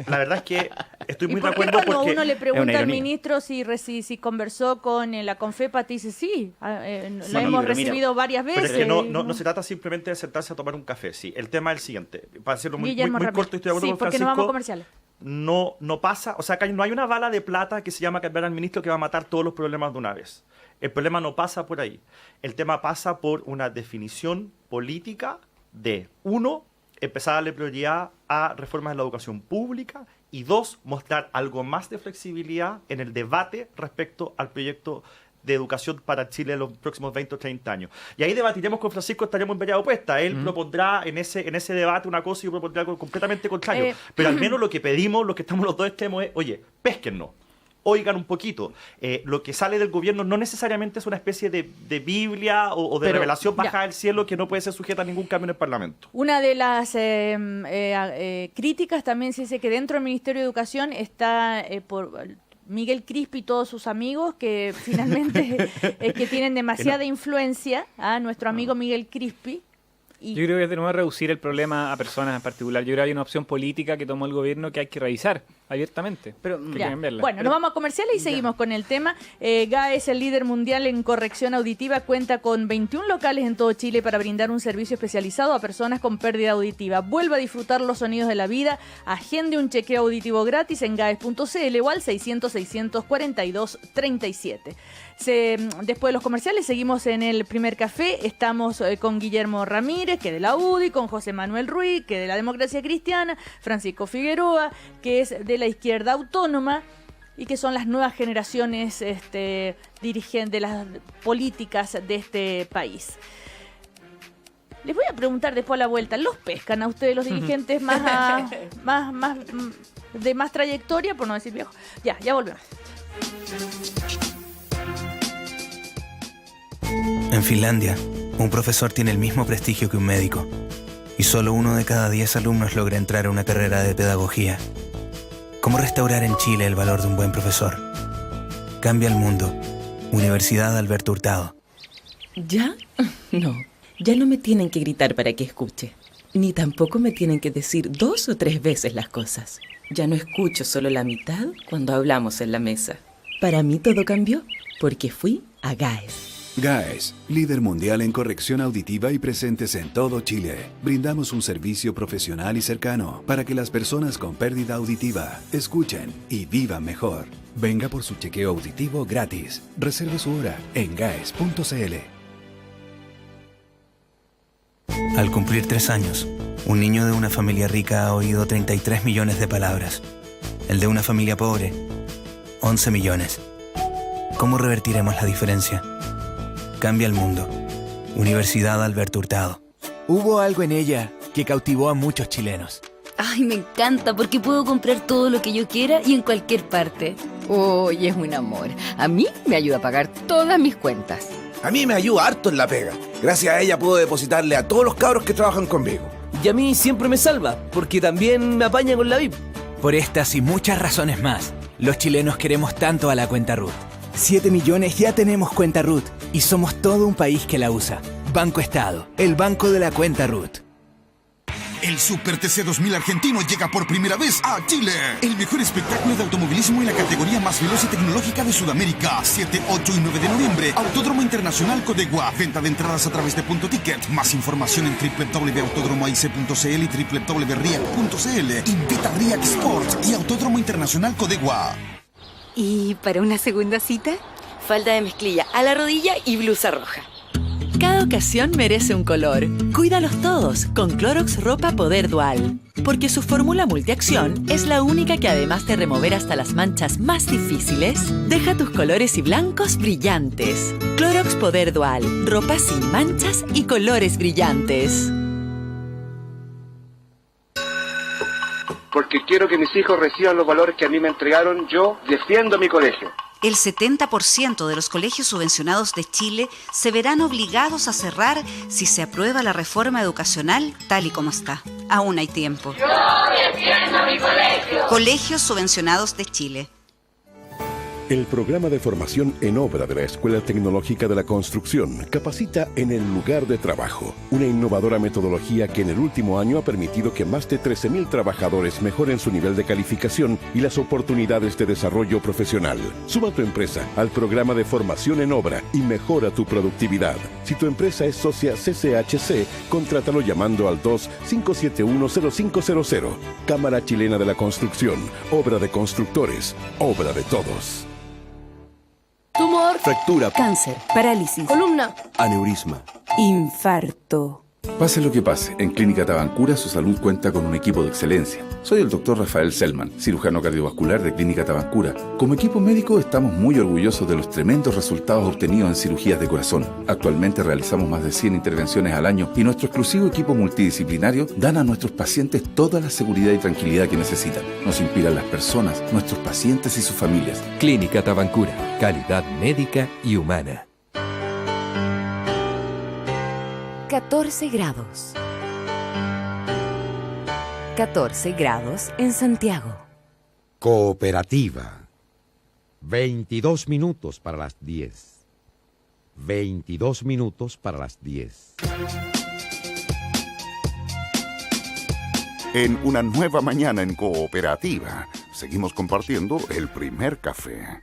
la verdad es que estoy muy de acuerdo porque... Cuando uno le pregunta al ministro si conversó con la Confepa, te dice sí, lo hemos recibido varias veces. Pero es que no se trata simplemente de sentarse a tomar un café. Sí, el tema es el siguiente. Para hacerlo muy corto, estoy de acuerdo con Francisco. Porque no vamos a comerciales. No pasa, o sea, que no hay una bala de plata que se llama cambiar al ministro que va a matar todos los problemas de una vez. El problema no pasa por ahí. El tema pasa por una definición política de, uno, empezar a darle prioridad a reformas en la educación pública y dos, mostrar algo más de flexibilidad en el debate respecto al proyecto de educación para Chile en los próximos 20 o 30 años. Y ahí debatiremos con Francisco, estaremos en vereda opuesta. Él propondrá en ese debate una cosa y yo propondré algo completamente contrario. Pero al menos lo que pedimos, los que estamos los dos extremos, es, oye, pésquennos. Oigan un poquito, lo que sale del gobierno no necesariamente es una especie de Biblia o de revelación bajada del cielo que no puede ser sujeta a ningún cambio en el Parlamento. Una de las críticas también se dice que dentro del Ministerio de Educación está por Miguel Crispi y todos sus amigos que finalmente que tienen demasiada influencia a nuestro amigo Miguel Crispi. Yo creo que es de nuevo reducir el problema a personas en particular. Yo creo que hay una opción política que tomó el gobierno que hay que revisar abiertamente. Bueno, nos vamos a comerciales y seguimos con el tema. GAE es el líder mundial en corrección auditiva. Cuenta con 21 locales en todo Chile para brindar un servicio especializado a personas con pérdida auditiva. Vuelva a disfrutar los sonidos de la vida. Agende un chequeo auditivo gratis en gaes.cl o al 600-642-37. Después de los comerciales seguimos en el primer café. Estamos con Guillermo Ramírez, que de la UDI, con José Manuel Ruiz, que de la Democracia Cristiana, Francisco Figueroa, que es de la Izquierda Autónoma, y que son las nuevas generaciones dirigentes de las políticas de este país. Les voy a preguntar después a la vuelta, ¿los pescan a ustedes los dirigentes de más trayectoria, por no decir viejo? Ya volvemos. En Finlandia, un profesor tiene el mismo prestigio que un médico, y solo 1 de cada 10 alumnos logra entrar a una carrera de pedagogía. ¿Cómo restaurar en Chile el valor de un buen profesor? Cambia el mundo. Universidad Alberto Hurtado. ¿Ya? No, ya no me tienen que gritar para que escuche. Ni tampoco me tienen que decir 2 o 3 veces las cosas. Ya no escucho solo la mitad cuando hablamos en la mesa. Para mí todo cambió porque fui a GAES. GAES, líder mundial en corrección auditiva y presentes en todo Chile. Brindamos un servicio profesional y cercano para que las personas con pérdida auditiva escuchen y vivan mejor. Venga por su chequeo auditivo gratis. Reserve su hora en gaes.cl. Al cumplir 3 años, un niño de una familia rica ha oído 33 millones de palabras. El de una familia pobre, 11 millones. ¿Cómo revertiremos la diferencia? Cambia el mundo. Universidad Alberto Hurtado. Hubo algo en ella que cautivó a muchos chilenos. Ay, me encanta porque puedo comprar todo lo que yo quiera y en cualquier parte. Uy, es un amor. A mí me ayuda a pagar todas mis cuentas. A mí me ayuda harto en la pega. Gracias a ella puedo depositarle a todos los cabros que trabajan conmigo. Y a mí siempre me salva, porque también me apaña con la VIP. Por estas y muchas razones más, los chilenos queremos tanto a la cuenta RUT. 7 millones ya tenemos cuenta RUT y somos todo un país que la usa. Banco Estado, el banco de la cuenta RUT. El Super TC 2000 argentino llega por primera vez a Chile. El mejor espectáculo de automovilismo en la categoría más veloz y tecnológica de Sudamérica. 7, 8 y 9 de noviembre. Autódromo Internacional Codegua. Venta de entradas a través de Punto Ticket. Más información en www.autodromoaic.cl y www.riac.cl. Invita a Riac Sport y Autódromo Internacional Codegua. ¿Y para una segunda cita? Falda de mezclilla a la rodilla y blusa roja. Cada ocasión merece un color. Cuídalos todos con Clorox Ropa Poder Dual. Porque su fórmula multiacción es la única que, además de remover hasta las manchas más difíciles, deja tus colores y blancos brillantes. Clorox Poder Dual. Ropa sin manchas y colores brillantes. Porque quiero que mis hijos reciban los valores que a mí me entregaron, yo defiendo mi colegio. El 70% de los colegios subvencionados de Chile se verán obligados a cerrar si se aprueba la reforma educacional tal y como está. Aún hay tiempo. Yo defiendo mi colegio. Colegios subvencionados de Chile. El programa de formación en obra de la Escuela Tecnológica de la Construcción capacita en el lugar de trabajo, una innovadora metodología que en el último año ha permitido que más de 13.000 trabajadores mejoren su nivel de calificación y las oportunidades de desarrollo profesional. Suma tu empresa al programa de formación en obra y mejora tu productividad. Si tu empresa es socia CCHC, contrátalo llamando al 2-571-0500. Cámara Chilena de la Construcción, obra de constructores, obra de todos. Tumor, fractura, cáncer, parálisis, columna, aneurisma, infarto. Pase lo que pase, en Clínica Tabancura su salud cuenta con un equipo de excelencia. Soy el Dr. Rafael Selman, cirujano cardiovascular de Clínica Tabancura. Como equipo médico estamos muy orgullosos de los tremendos resultados obtenidos en cirugías de corazón. Actualmente realizamos más de 100 intervenciones al año y nuestro exclusivo equipo multidisciplinario dan a nuestros pacientes toda la seguridad y tranquilidad que necesitan. Nos inspiran las personas, nuestros pacientes y sus familias. Clínica Tabancura, calidad médica y humana. 14 grados. 14 grados en Santiago. Cooperativa. 22 minutos para las 10. 22 minutos para las 10. En una nueva mañana en Cooperativa, seguimos compartiendo el primer café.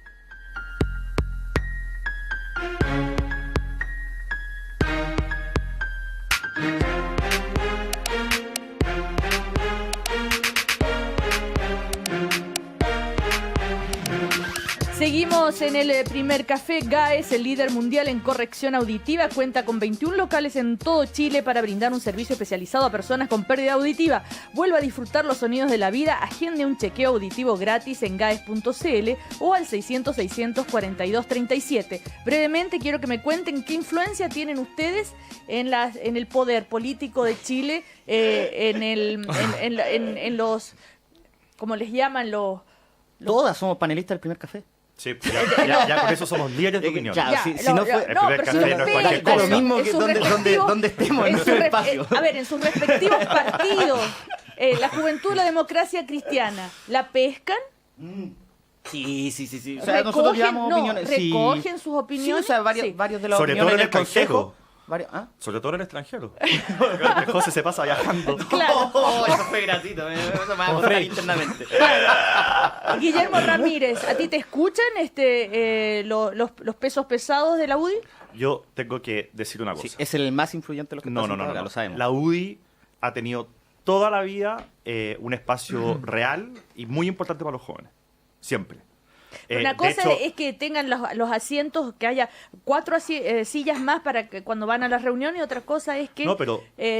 Seguimos en el primer café. GAES, el líder mundial en corrección auditiva, cuenta con 21 locales en todo Chile para brindar un servicio especializado a personas con pérdida auditiva. Vuelva a disfrutar los sonidos de la vida. Agende un chequeo auditivo gratis en gaes.cl o al 600-642-37. Brevemente quiero que me cuenten qué influencia tienen ustedes en el poder político de Chile, en los, ¿cómo les llaman? Todas somos panelistas del primer café. Sí, ya con eso somos líderes de opinión. Si no fue el primer café, no es cualquier cosa. Lo mismo que donde estemos en nuestro espacio. A ver, en sus respectivos partidos, la Juventud de la Democracia Cristiana, ¿la pescan? Sí. O sea, nosotros llevamos opiniones. ¿Recogen sus opiniones? Sí, o sea, varios de las sobre opiniones todo en el consejo. Sobre todo en el extranjero. José se pasa viajando. Claro. Eso fue gratuito, eso me va a contar internamente. Guillermo Ramírez, ¿a ti te escuchan los pesos pesados de la UDI? Yo tengo que decir una cosa. Sí, es el más influyente de los que no, lo sabemos. La UDI ha tenido toda la vida un espacio real y muy importante para los jóvenes. Siempre. Una cosa es que tengan los asientos, que haya 4 sillas más para que cuando van a las reuniones, y otra cosa es que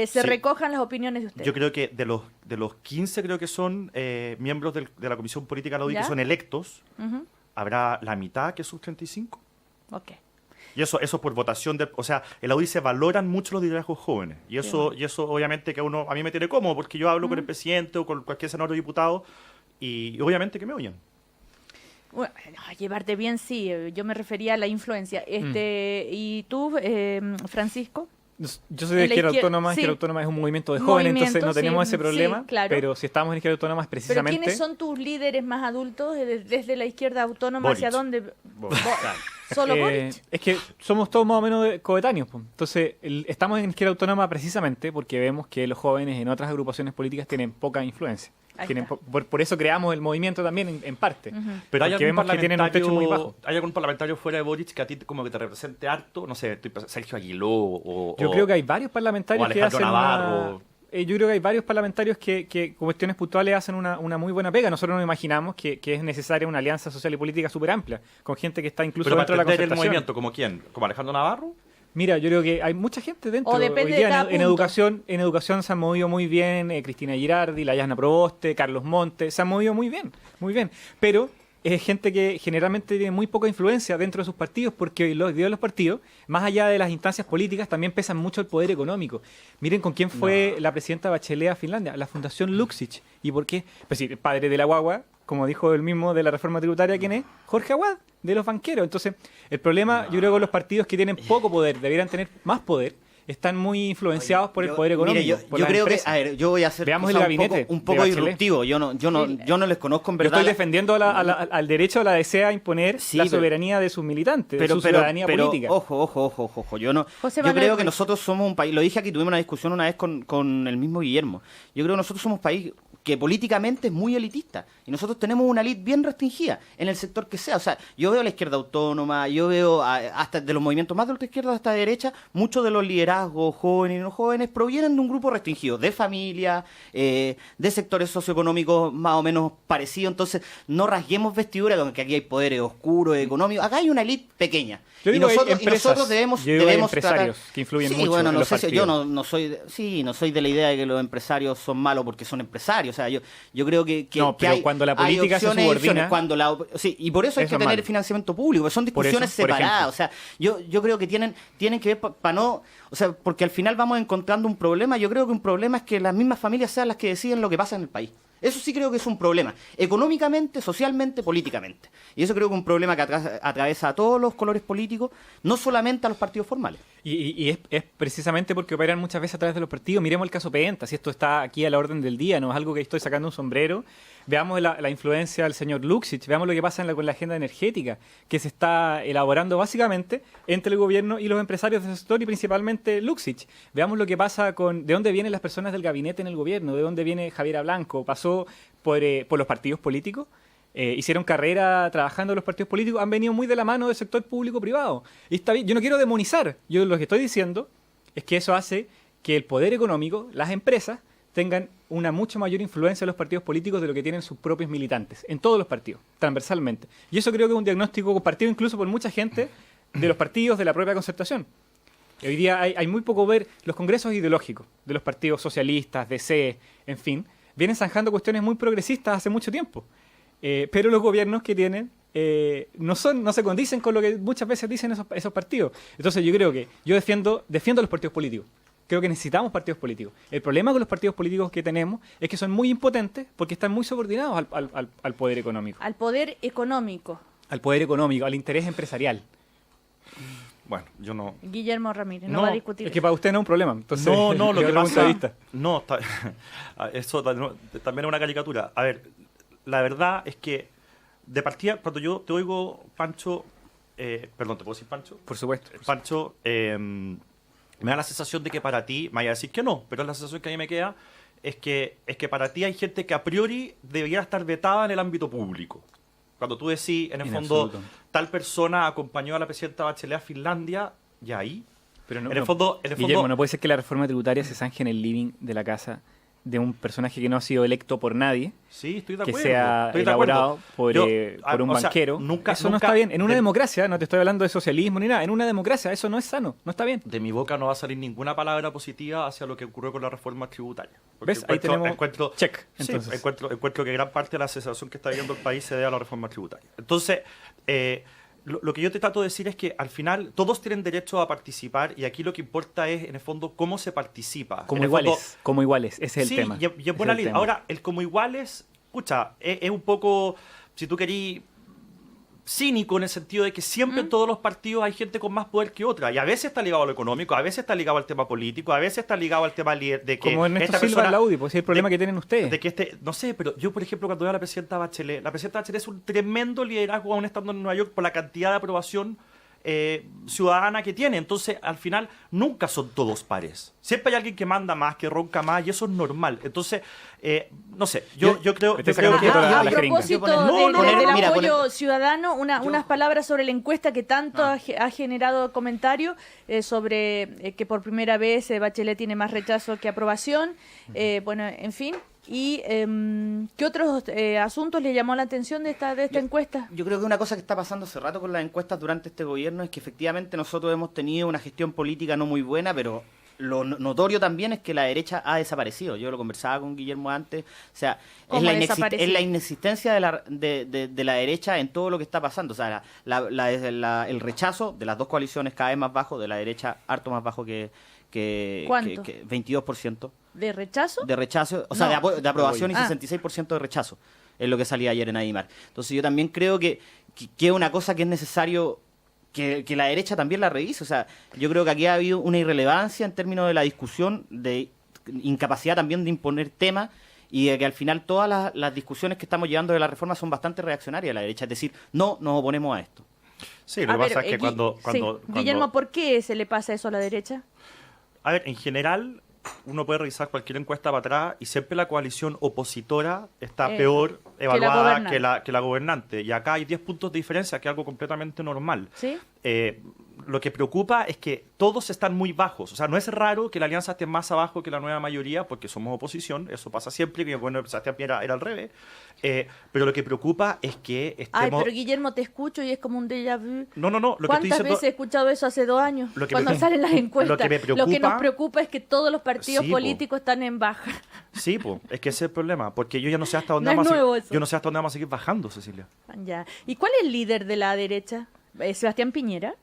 se recojan las opiniones de ustedes. Yo creo que de los 15 creo que son miembros de la Comisión Política de la UDI que son electos, habrá la mitad que sus 35. Ok. Y eso por votación, o sea, en la UDI se valoran mucho los liderazgos jóvenes. Y eso obviamente que a mí me tiene cómodo, porque yo hablo con el presidente o con cualquier senador o diputado y obviamente que me oyen. Bueno, llevarte bien, sí. Yo me refería a la influencia. ¿Y tú, Francisco? Yo soy de Izquierda Autónoma. Izquierda Autónoma es un movimiento de jóvenes, entonces no tenemos ese problema. Claro. Pero si estamos en Izquierda Autónoma es precisamente... ¿Pero quiénes son tus líderes más adultos desde la Izquierda Autónoma? Boric. ¿Hacia dónde? ¿Solo Boric? Es que somos todos más o menos coetáneos. Entonces, estamos en Izquierda Autónoma precisamente porque vemos que los jóvenes en otras agrupaciones políticas tienen poca influencia. Por eso creamos el movimiento también en parte. Pero hay vemos que tienen un techo muy bajo. ¿Hay algún parlamentario fuera de Boric que a ti como que te represente harto? No sé, Sergio Aguiló Yo creo que hay varios parlamentarios que hacen Navarro. Yo creo que hay varios parlamentarios que con cuestiones puntuales hacen una muy buena pega. Nosotros nos imaginamos que es necesaria una alianza social y política súper amplia, con gente que está incluso dentro de la concertación. ¿El movimiento como quién? ¿Como Alejandro Navarro? Mira, yo creo que hay mucha gente dentro. O depende hoy día de cada en educación se han movido muy bien Cristina Girardi, la Yasna Proboste, Carlos Montes, se han movido muy bien, pero es gente que generalmente tiene muy poca influencia dentro de sus partidos, porque los ideas de los partidos, más allá de las instancias políticas, también pesan mucho el poder económico. Miren con quién fue la presidenta Bachelet a Finlandia, la Fundación Luksic. ¿Y por qué? Pues sí, el padre de la guagua, como dijo el mismo de la reforma tributaria, ¿quién es? Jorge Aguad, de los banqueros. Entonces, el problema, yo creo que los partidos que tienen poco poder, deberían tener más poder, están muy influenciados por el poder económico. Mire, yo creo que, a ver, yo voy a hacer Veamos el gabinete un poco disruptivo. Yo no les conozco en verdad. Yo estoy defendiendo al derecho a la DCA a imponer la soberanía de sus militantes, de su ciudadanía política. Ojo. Yo creo que nosotros somos un país, lo dije aquí, tuvimos una discusión una vez con el mismo Guillermo. Yo creo que nosotros somos un país que políticamente es muy elitista y nosotros tenemos una élite bien restringida en el sector que sea. O sea, yo veo a la Izquierda Autónoma, yo veo hasta de los movimientos más de la izquierda hasta de derecha, muchos de los liderazgos jóvenes y no jóvenes provienen de un grupo restringido, de familia, de sectores socioeconómicos más o menos parecidos. Entonces, no rasguemos vestidura con que aquí hay poderes oscuros, económicos. Acá hay una élite pequeña. Y nosotros debemos empresarios que influyen mucho en los partidos. Yo no soy de la idea de que los empresarios son malos porque son empresarios. O sea, yo creo que pero hay, cuando la política hay opciones, se subordina, y por eso hay que tener financiamiento público, son discusiones separadas. O sea, yo creo que tienen que ver para no, o sea, porque al final vamos encontrando un problema. Yo creo que un problema es que las mismas familias sean las que deciden lo que pasa en el país. Eso sí creo que es un problema, económicamente, socialmente, políticamente. Y eso creo que es un problema que atraviesa a todos los colores políticos, no solamente a los partidos formales. Y es precisamente porque operan muchas veces a través de los partidos. Miremos el caso Penta, si esto está aquí a la orden del día, no es algo que estoy sacando un sombrero. Veamos la influencia del señor Luksic, veamos lo que pasa con la agenda energética, que se está elaborando básicamente entre el gobierno y los empresarios del sector y principalmente Luksic. Veamos lo que pasa de dónde vienen las personas del gabinete en el gobierno, de dónde viene Javiera Blanco, pasó por los partidos políticos. Hicieron carrera trabajando en los partidos políticos, han venido muy de la mano del sector público-privado. Y está bien, yo no quiero demonizar, yo lo que estoy diciendo es que eso hace que el poder económico, las empresas, tengan una mucho mayor influencia en los partidos políticos de lo que tienen sus propios militantes, en todos los partidos, transversalmente. Y eso creo que es un diagnóstico compartido incluso por mucha gente de los partidos de la propia concertación. Hoy día hay muy poco ver los congresos ideológicos de los partidos socialistas, DC, en fin, vienen zanjando cuestiones muy progresistas hace mucho tiempo. Pero los gobiernos que tienen no se condicen con lo que muchas veces dicen esos partidos. Entonces yo creo que yo defiendo los partidos políticos. Creo que necesitamos partidos políticos. El problema con los partidos políticos que tenemos es que son muy impotentes porque están muy subordinados al poder económico. Al poder económico. Al poder económico, al interés empresarial. Bueno, yo no... Guillermo Ramírez, no va a discutir. Es que para usted no es un problema. Entonces, lo que pasa... No, eso también es una caricatura. A ver, la verdad es que de partida, cuando yo te oigo, Pancho... perdón, ¿te puedo decir Pancho? Por supuesto. Pancho... me da la sensación de que para ti, me vaya a decir que no, pero la sensación que a mí me queda es que para ti hay gente que a priori debería estar vetada en el ámbito público. Cuando tú decís, en el fondo, absoluto, tal persona acompañó a la presidenta Bachelet a Finlandia, y ahí... Pero en el fondo, Guillermo, no puede ser que la reforma tributaria se zanje en el living de la casa de un personaje que no ha sido electo por nadie, sí, estoy de que acuerdo, sea elaborado por un banquero. Eso no está bien. En una democracia, no te estoy hablando de socialismo ni nada, en una democracia eso no es sano, no está bien. De mi boca no va a salir ninguna palabra positiva hacia lo que ocurrió con la reforma tributaria. ¿Ves? Ahí tenemos check. Entonces. Sí, encuentro que gran parte de la sensación que está viviendo el país se debe a la reforma tributaria. Entonces, lo que yo te trato de decir es que al final todos tienen derecho a participar y aquí lo que importa es, en el fondo, cómo se participa. Como iguales, ese es el tema. Y es buena línea. Ahora, el como iguales, escucha, es un poco, si tú querís, cínico en el sentido de que siempre en todos los partidos hay gente con más poder que otra y a veces está ligado a lo económico, a veces está ligado al tema político, a veces está ligado al tema de que como Ernesto Silva en la UDI, pues es el problema que tienen ustedes. De que no sé, pero yo por ejemplo cuando veo a la presidenta Bachelet es un tremendo liderazgo aún estando en Nueva York por la cantidad de aprobación ciudadana que tiene. Entonces al final nunca son todos pares, siempre hay alguien que manda más, que ronca más y eso es normal. Entonces no sé, yo creo que a propósito del apoyo ciudadano, unas palabras sobre la encuesta que tanto ha generado comentario sobre que por primera vez Bachelet tiene más rechazo que aprobación. Bueno, en fin. ¿Y qué otros asuntos le llamó la atención de esta encuesta? Yo creo que una cosa que está pasando hace rato con las encuestas durante este gobierno es que efectivamente nosotros hemos tenido una gestión política no muy buena, pero lo notorio también es que la derecha ha desaparecido. Yo lo conversaba con Guillermo antes. O sea, es la inexistencia de la derecha en todo lo que está pasando. O sea, el rechazo de las dos coaliciones cada vez más bajo, de la derecha harto más bajo que ¿cuánto? Que 22%. ¿De rechazo? De rechazo, o sea, de aprobación y 66% de rechazo, es lo que salía ayer en Adimar. Entonces yo también creo que es una cosa que es necesario que la derecha también la revise. O sea, yo creo que aquí ha habido una irrelevancia en términos de la discusión, de incapacidad también de imponer temas, y de que al final todas las discusiones que estamos llevando de la reforma son bastante reaccionarias a la derecha, es decir, no nos oponemos a esto. Sí, lo que pasa es que cuando... Guillermo, ¿por qué se le pasa eso a la derecha? A ver, en general, uno puede revisar cualquier encuesta para atrás y siempre la coalición opositora está peor evaluada que la gobernante. Y acá hay 10 puntos de diferencia, que es algo completamente normal. ¿Sí? Lo que preocupa es que todos están muy bajos. O sea, no es raro que la alianza esté más abajo que la nueva mayoría, porque somos oposición. Eso pasa siempre, que bueno, Sebastián Piñera era al revés. Pero lo que preocupa es que estemos... Ay, pero Guillermo, te escucho y es como un déjà vu. No. ¿Cuántas veces he escuchado eso hace 2 años? Cuando salen las encuestas. Lo que nos preocupa es que todos los partidos políticos están en baja. Sí, es que ese es el problema. Porque yo ya no sé hasta dónde vamos a seguir bajando, Cecilia. Ya. ¿Y cuál es el líder de la derecha? ¿Sebastián Piñera?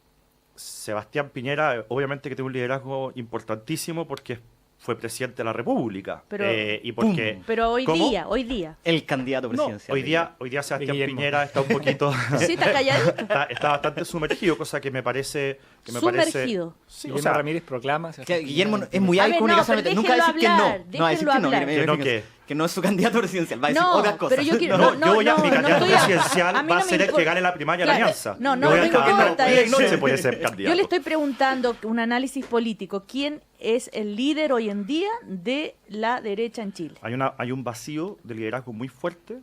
Sebastián Piñera, obviamente que tiene un liderazgo importantísimo porque fue presidente de la República. Pero hoy día. El candidato presidencial. Hoy día Sebastián Piñera está un poquito... Sí, está calladito. está bastante sumergido, cosa que me parece... Sumergido. Sí, Guillermo Ramírez proclama... Guillermo es muy hábil comunicacionalmente. Nunca decir que no. No va a decir que no es su candidato presidencial. Va a decir otras cosas. Pero mi candidato presidencial va a ser el que gane la primaria de la Alianza. No me importa eso. No se puede ser candidato. Yo le estoy preguntando un análisis político. ¿Quién es el líder hoy en día de la derecha en Chile? Hay un vacío de liderazgo muy fuerte.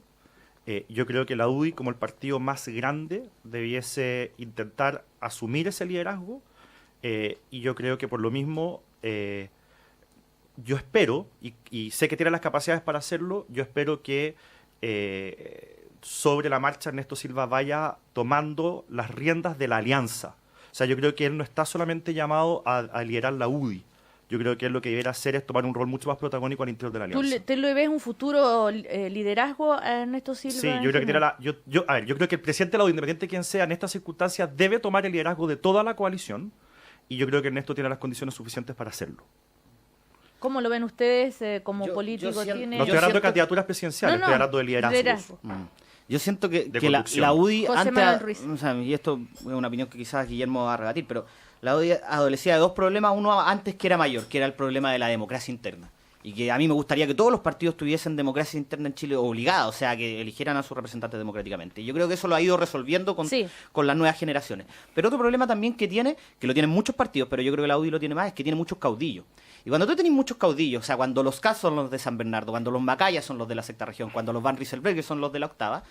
Yo creo que la UDI, como el partido más grande, debiese intentar asumir ese liderazgo. Y yo creo que por lo mismo... yo espero, y sé que tiene las capacidades para hacerlo, yo espero que sobre la marcha Ernesto Silva vaya tomando las riendas de la alianza. O sea, yo creo que él no está solamente llamado a liderar la UDI. Yo creo que él lo que debería hacer es tomar un rol mucho más protagónico al interior de la alianza. ¿Tú le ves un futuro liderazgo a Ernesto Silva? Sí, yo creo que yo creo que el presidente de la UDI, independiente de quien sea, en estas circunstancias debe tomar el liderazgo de toda la coalición, y yo creo que Ernesto tiene las condiciones suficientes para hacerlo. ¿Cómo lo ven ustedes como políticos? No estoy hablando de candidaturas presidenciales, estoy hablando de liderazgo. Yo siento que la UDI antes, y esto es una opinión que quizás Guillermo va a rebatir, pero la UDI adolecía de dos problemas. Uno antes que era mayor, que era el problema de la democracia interna. y que a mí me gustaría que todos los partidos tuviesen democracia interna en Chile obligada, o sea, que eligieran a sus representantes democráticamente. Y yo creo que eso lo ha ido resolviendo con las nuevas generaciones. Pero otro problema también que tiene, que lo tienen muchos partidos, pero yo creo que la UDI lo tiene más, es que tiene muchos caudillos. Y cuando tú tenés muchos caudillos, o sea, cuando los Kass son los de San Bernardo, cuando los Macaya son los de la sexta región, cuando los Van Rieselberghe son los de la octava,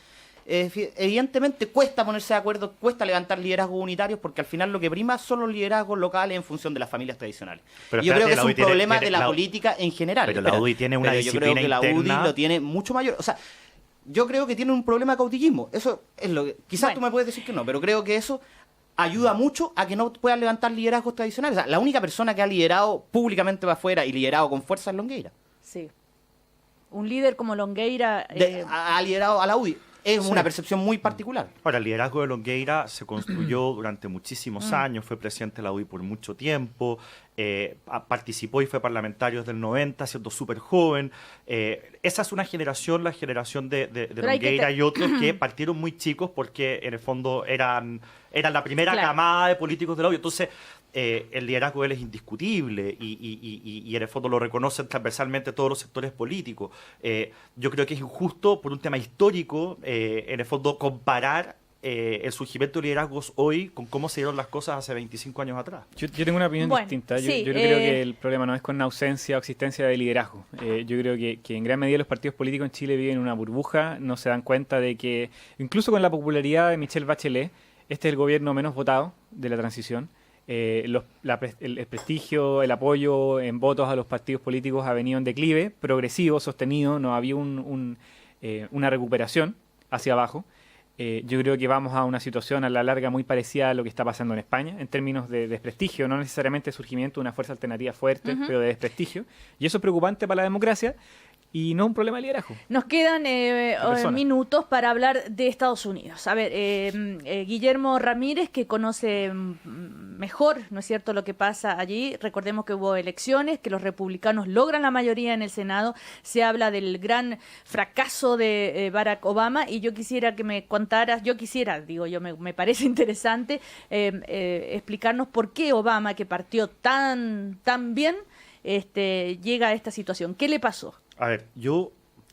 evidentemente cuesta ponerse de acuerdo, cuesta levantar liderazgos unitarios, porque al final lo que prima son los liderazgos locales en función de las familias tradicionales. Pero yo creo que es un problema tiene de la política en general. Pero la UDI tiene una disciplina yo creo que la UDI interna. lo tiene mucho mayor. O sea, yo creo que tiene un problema de caudillismo. Eso es lo que... Quizás tú me puedes decir que no, pero creo que eso ayuda mucho a que no puedan levantar liderazgos tradicionales. O sea, la única persona que ha liderado públicamente para afuera y liderado con fuerza es Longueira. Sí. Un líder como Longueira... ha liderado a la UDI. Es una percepción muy particular. Ahora, el liderazgo de Longueira se construyó durante muchísimos años, fue presidente de la UDI por mucho tiempo, participó y fue parlamentario desde el 90, siendo súper joven. Esa es una generación, la generación de Longueira y otros que partieron muy chicos porque en el fondo eran la primera camada de políticos de la UDI. Entonces, el liderazgo de él es indiscutible y en el fondo lo reconocen transversalmente todos los sectores políticos. Yo creo que es injusto por un tema histórico, en el fondo, comparar el surgimiento de liderazgos hoy con cómo se dieron las cosas hace 25 años atrás. Yo tengo una opinión distinta. Yo creo que el problema no es con ausencia o existencia de liderazgo. Yo creo que en gran medida los partidos políticos en Chile viven en una burbuja, no se dan cuenta de que, incluso con la popularidad de Michelle Bachelet, este es el gobierno menos votado de la transición. El prestigio, el apoyo en votos a los partidos políticos ha venido en declive, progresivo, sostenido, no había una recuperación hacia abajo. Yo creo que vamos a una situación a la larga muy parecida a lo que está pasando en España, en términos de desprestigio, no necesariamente de surgimiento de una fuerza alternativa fuerte, pero de desprestigio. Y eso es preocupante para la democracia. Y no un problema de liderazgo. Nos quedan minutos para hablar de Estados Unidos. A ver, Guillermo Ramírez, que conoce mejor, ¿no es cierto?, lo que pasa allí. Recordemos que hubo elecciones, que los republicanos logran la mayoría en el Senado. Se habla del gran fracaso de Barack Obama y yo quisiera que me contaras, me parece interesante explicarnos por qué Obama, que partió tan bien, llega a esta situación. ¿Qué le pasó? A ver,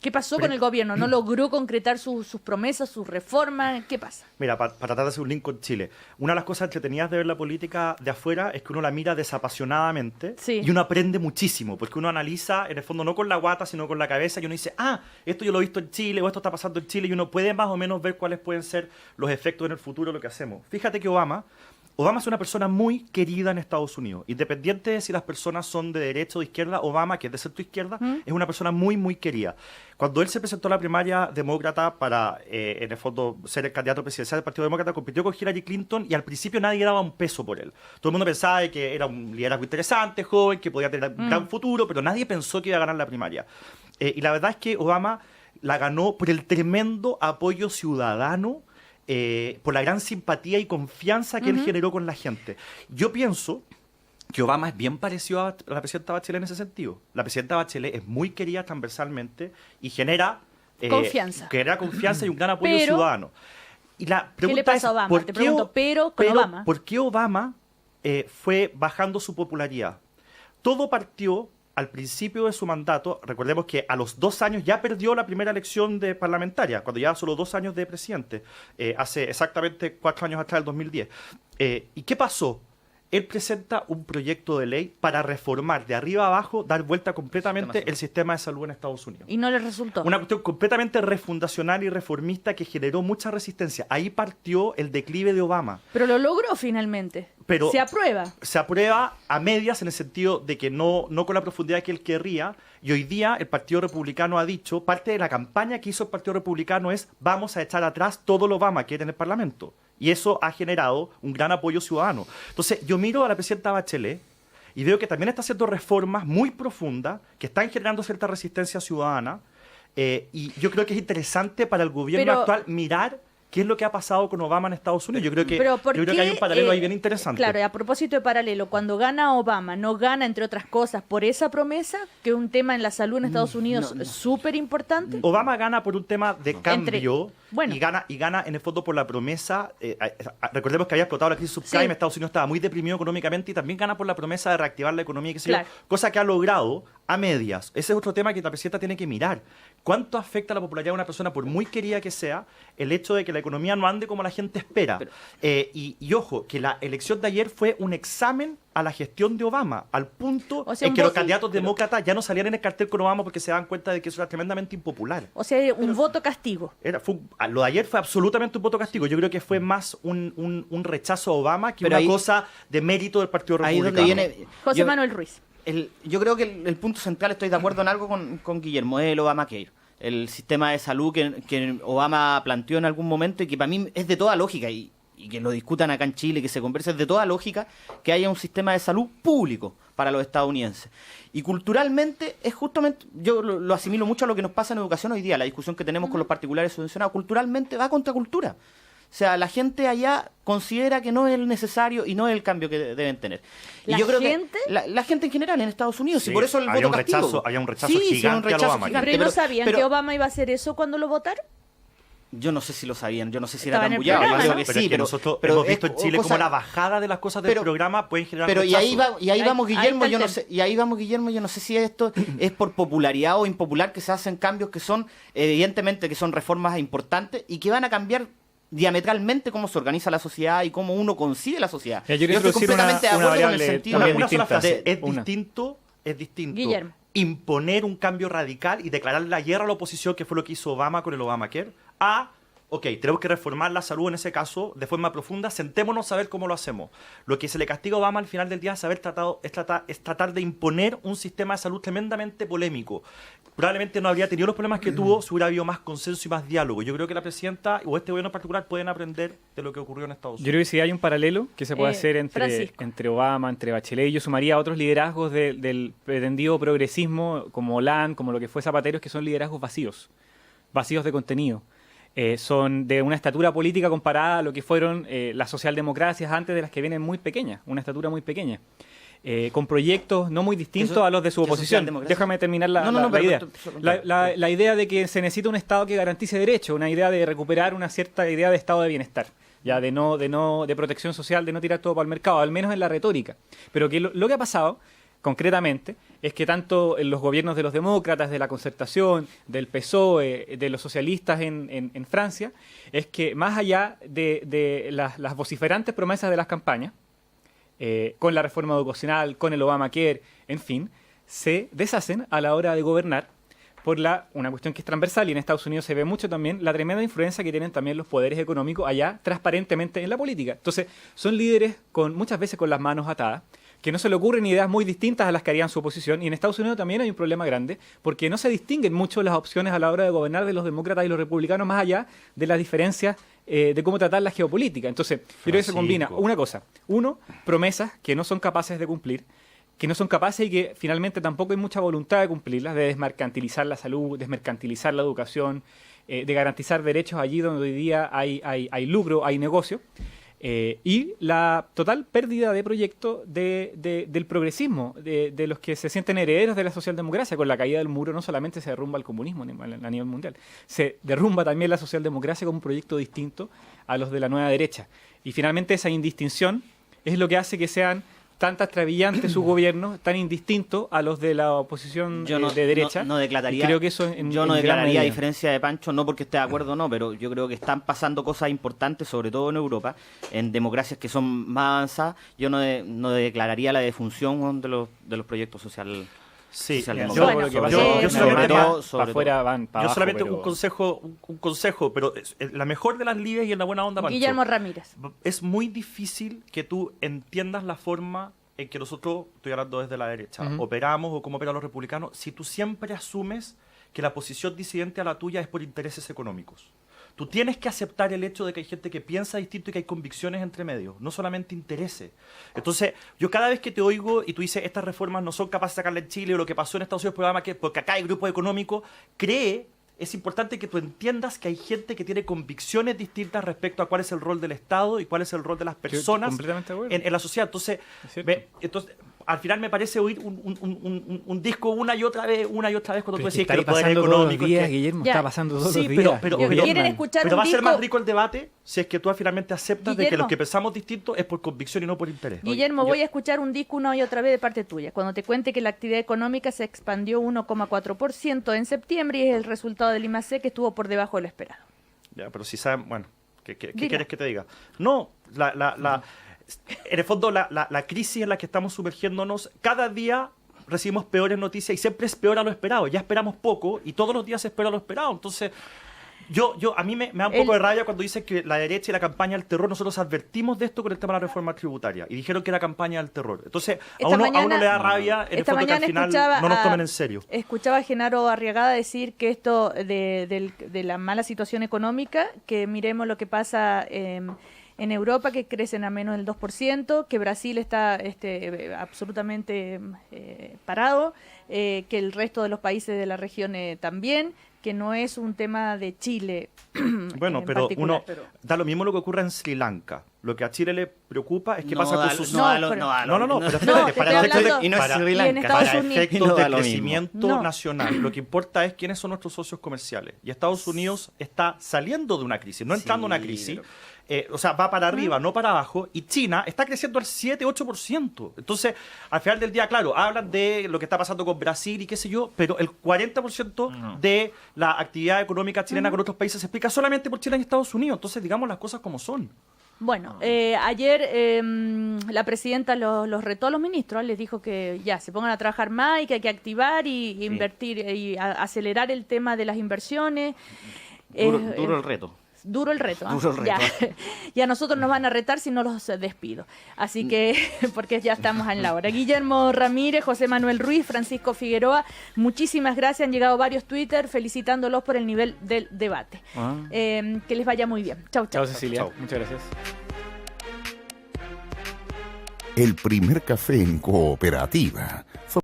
¿qué pasó con el gobierno? ¿No logró concretar sus promesas, sus reformas? ¿Qué pasa? Mira, para tratar de hacer un link con Chile, una de las cosas entretenidas de ver la política de afuera es que uno la mira desapasionadamente y uno aprende muchísimo, porque uno analiza, en el fondo, no con la guata, sino con la cabeza, y uno dice, esto yo lo he visto en Chile, o esto está pasando en Chile, y uno puede más o menos ver cuáles pueden ser los efectos en el futuro de lo que hacemos. Fíjate que Obama es una persona muy querida en Estados Unidos. Independiente de si las personas son de derecha o de izquierda, Obama, que es de centro izquierda, es una persona muy, muy querida. Cuando él se presentó a la primaria demócrata para, en el fondo, ser el candidato presidencial del Partido Demócrata, compitió con Hillary Clinton y al principio nadie daba un peso por él. Todo el mundo pensaba que era un liderazgo interesante, joven, que podía tener un gran futuro, pero nadie pensó que iba a ganar la primaria. Y la verdad es que Obama la ganó por el tremendo apoyo ciudadano, por la gran simpatía y confianza que él generó con la gente. Yo pienso que Obama es bien parecido a la presidenta Bachelet en ese sentido. La presidenta Bachelet es muy querida transversalmente y genera confianza y un gran apoyo ciudadano. Y la pregunta, ¿qué le pasa a Obama? Obama. ¿Por qué Obama fue bajando su popularidad? Todo partió al principio de su mandato. Recordemos que a los 2 años ya perdió la primera elección de parlamentaria, cuando llevaba solo 2 años de presidente, hace exactamente 4 años atrás, el 2010. ¿Y qué pasó? Él presenta un proyecto de ley para reformar de arriba a abajo, dar vuelta completamente el sistema de salud en Estados Unidos. Y no le resultó. Una cuestión completamente refundacional y reformista que generó mucha resistencia. Ahí partió el declive de Obama. Pero lo logró finalmente. Pero se aprueba. Se aprueba a medias, en el sentido de que no con la profundidad que él querría. Y hoy día el Partido Republicano ha dicho, parte de la campaña que hizo el Partido Republicano es: vamos a echar atrás todo lo Obama que era en el Parlamento. Y eso ha generado un gran apoyo ciudadano. Entonces, yo miro a la presidenta Bachelet y veo que también está haciendo reformas muy profundas que están generando cierta resistencia ciudadana. Y yo creo que es interesante para el gobierno actual mirar qué es lo que ha pasado con Obama en Estados Unidos. Yo creo que hay un paralelo ahí bien interesante. Claro, y a propósito de paralelo, cuando gana Obama, no gana, entre otras cosas, por esa promesa, que es un tema en la salud en Estados Unidos súper importante. Obama gana por un tema de cambio Bueno. Y gana en el fondo por la promesa, recordemos que había explotado la crisis subprime, sí. Estados Unidos estaba muy deprimido económicamente y también gana por la promesa de reactivar la economía, cosa que ha logrado a medias. Ese es otro tema que la presidenta tiene que mirar. ¿Cuánto afecta a la popularidad de una persona, por muy querida que sea, el hecho de que la economía no ande como la gente espera? Y ojo, que la elección de ayer fue un examen a la gestión de Obama, al punto en que los candidatos demócratas ya no salían en el cartel con Obama porque se daban cuenta de que eso era tremendamente impopular. O sea, un voto castigo. Lo de ayer fue absolutamente un voto castigo. Yo creo que fue más un rechazo a Obama que una cosa de mérito del Partido Republicano. Ahí donde viene José Manuel Ruiz. Yo creo que el punto central, estoy de acuerdo en algo con Guillermo, es el Obamacare. El sistema de salud que Obama planteó en algún momento y que para mí es de toda lógica y que lo discutan acá en Chile, que se converse, es de toda lógica que haya un sistema de salud público para los estadounidenses. Y culturalmente es justamente, yo lo asimilo mucho a lo que nos pasa en educación hoy día, la discusión que tenemos con los particulares subvencionados, culturalmente va contra cultura. O sea, la gente allá considera que no es el necesario y no es el cambio que deben tener. Y yo creo que la gente en general en Estados Unidos, y por eso el voto castigo. Había un rechazo gigante a Obama. Pero no sabían que Obama iba a hacer eso cuando lo votaron. Yo no sé si lo sabían, yo no sé si era tan bullado. Yo creo que sí, pero nosotros hemos visto en Chile como la bajada de las cosas del programa pueden generar rechazo. Y ahí vamos, Guillermo, yo no sé si esto es por popularidad o impopular que se hacen cambios que son, evidentemente, que son reformas importantes y que van a cambiar diametralmente cómo se organiza la sociedad y cómo uno concibe la sociedad. Yo estoy completamente de acuerdo con el sentido. Una sola frase, es distinto. Guillermo. Imponer un cambio radical y declarar la guerra a la oposición, que fue lo que hizo Obama con el Obamacare, tenemos que reformar la salud en ese caso de forma profunda, sentémonos a ver cómo lo hacemos. Lo que se le castiga a Obama al final del día es tratar de imponer un sistema de salud tremendamente polémico. Probablemente no habría tenido los problemas que tuvo si hubiera habido más consenso y más diálogo. Yo creo que la presidenta o este gobierno en particular pueden aprender de lo que ocurrió en Estados Unidos. Yo creo que sí hay un paralelo que se puede hacer entre Obama, entre Bachelet, y yo sumaría a otros liderazgos del pretendido progresismo como Hollande, como lo que fue Zapatero, que son liderazgos vacíos de contenido. Son de una estatura política comparada a lo que fueron las socialdemocracias antes, de las que vienen muy pequeñas, una estatura muy pequeña. Con proyectos no muy distintos a los de su oposición. Déjame terminar la idea. La idea de que se necesita un Estado que garantice derechos, una idea de recuperar una cierta idea de Estado de bienestar, ya de protección social, de no tirar todo para el mercado, al menos en la retórica. Pero que lo que ha pasado concretamente es que tanto en los gobiernos de los demócratas, de la Concertación, del PSOE, de los socialistas en Francia, es que más allá de las vociferantes promesas de las campañas, con la reforma educacional, con el Obamacare, en fin, se deshacen a la hora de gobernar por una cuestión que es transversal, y en Estados Unidos se ve mucho también la tremenda influencia que tienen también los poderes económicos allá transparentemente en la política. Entonces, son líderes muchas veces con las manos atadas, que no se le ocurren ideas muy distintas a las que harían su oposición, y en Estados Unidos también hay un problema grande, porque no se distinguen mucho las opciones a la hora de gobernar de los demócratas y los republicanos, más allá de las diferencias de cómo tratar la geopolítica. Entonces, yo creo que se combina una cosa, promesas que no son capaces de cumplir, que no son capaces y que finalmente tampoco hay mucha voluntad de cumplirlas, de desmercantilizar la salud, desmercantilizar la educación, de garantizar derechos allí donde hoy día hay lucro, hay negocio. Y la total pérdida de proyecto del progresismo, de los que se sienten herederos de la socialdemocracia. Con la caída del muro no solamente se derrumba el comunismo a nivel mundial, se derrumba también la socialdemocracia como un proyecto distinto a los de la nueva derecha. Y finalmente esa indistinción es lo que hace que sean tan travillantes sus gobiernos, tan indistintos a los de la oposición de derecha. No declararía, creo que eso yo no declararía, a diferencia de Pancho, no porque esté de acuerdo o no, pero yo creo que están pasando cosas importantes, sobre todo en Europa, en democracias que son más avanzadas. Yo no declararía la defunción de los proyectos sociales. Sí, yo solamente un consejo, pero la mejor de las líderes y en la buena onda, Pancho, Guillermo Ramírez. Es muy difícil que tú entiendas la forma en que nosotros, estoy hablando desde la derecha, operamos o cómo operan los republicanos, si tú siempre asumes que la posición disidente a la tuya es por intereses económicos. Tú tienes que aceptar el hecho de que hay gente que piensa distinto y que hay convicciones entre medios, no solamente intereses. Entonces, yo cada vez que te oigo y tú dices estas reformas no son capaces de sacarle en Chile o lo que pasó en Estados Unidos, porque acá hay grupos económicos, es importante que tú entiendas que hay gente que tiene convicciones distintas respecto a cuál es el rol del Estado y cuál es el rol de las personas en la sociedad. Entonces, al final me parece oír un disco una y otra vez cuando tú decís que el poder económico... Guillermo, está pasando todos los días. Pero va a ser más rico el debate si es que tú finalmente aceptas de que los que pensamos distinto es por convicción y no por interés. Guillermo, voy a escuchar un disco una y otra vez de parte tuya. Cuando te cuente que la actividad económica se expandió 1,4% en septiembre y es el resultado del IMACE que estuvo por debajo de lo esperado. Ya, pero si saben, bueno, ¿qué quieres que te diga? No, en el fondo la crisis en la que estamos sumergiéndonos, cada día recibimos peores noticias y siempre es peor a lo esperado. Ya esperamos poco y todos los días se espera lo esperado. Entonces, a mí me da un poco de rabia cuando dicen que la derecha y la campaña del terror, nosotros advertimos de esto con el tema de la reforma tributaria y dijeron que era campaña del terror. Entonces, a uno le da rabia en el fondo que al final no nos tomen en serio. Escuchaba a Genaro Arriagada decir que esto de la mala situación económica, que miremos lo que pasa en Europa, que crecen a menos del 2%, que Brasil está absolutamente parado, que el resto de los países de la región también, que no es un tema de Chile. Bueno, pero da lo mismo lo que ocurre en Sri Lanka. Lo que a Chile le preocupa es qué pasa con sus... pero espérate, para efectos de crecimiento nacional, lo que importa es quiénes son nuestros socios comerciales. Y Estados Unidos está saliendo de una crisis, no entrando en una crisis. Va para arriba, no para abajo, y China está creciendo al 7-8%. Entonces, al final del día, claro, hablan de lo que está pasando con Brasil y qué sé yo, pero el 40% de la actividad económica chilena con otros países se explica solamente por China y Estados Unidos. Entonces, digamos las cosas como son. Bueno, ayer la presidenta los retó a los ministros, les dijo que ya se pongan a trabajar más y que hay que activar y invertir y acelerar el tema de las inversiones. Duro el reto. Duro el reto. Ya nosotros nos van a retar si no los despido. Así que, porque ya estamos en la hora. Guillermo Ramírez, José Manuel Ruiz, Francisco Figueroa, muchísimas gracias. Han llegado varios Twitter felicitándolos por el nivel del debate. Que les vaya muy bien. Chau, chau. Chau, Cecilia. Muchas gracias. El primer café en Cooperativa.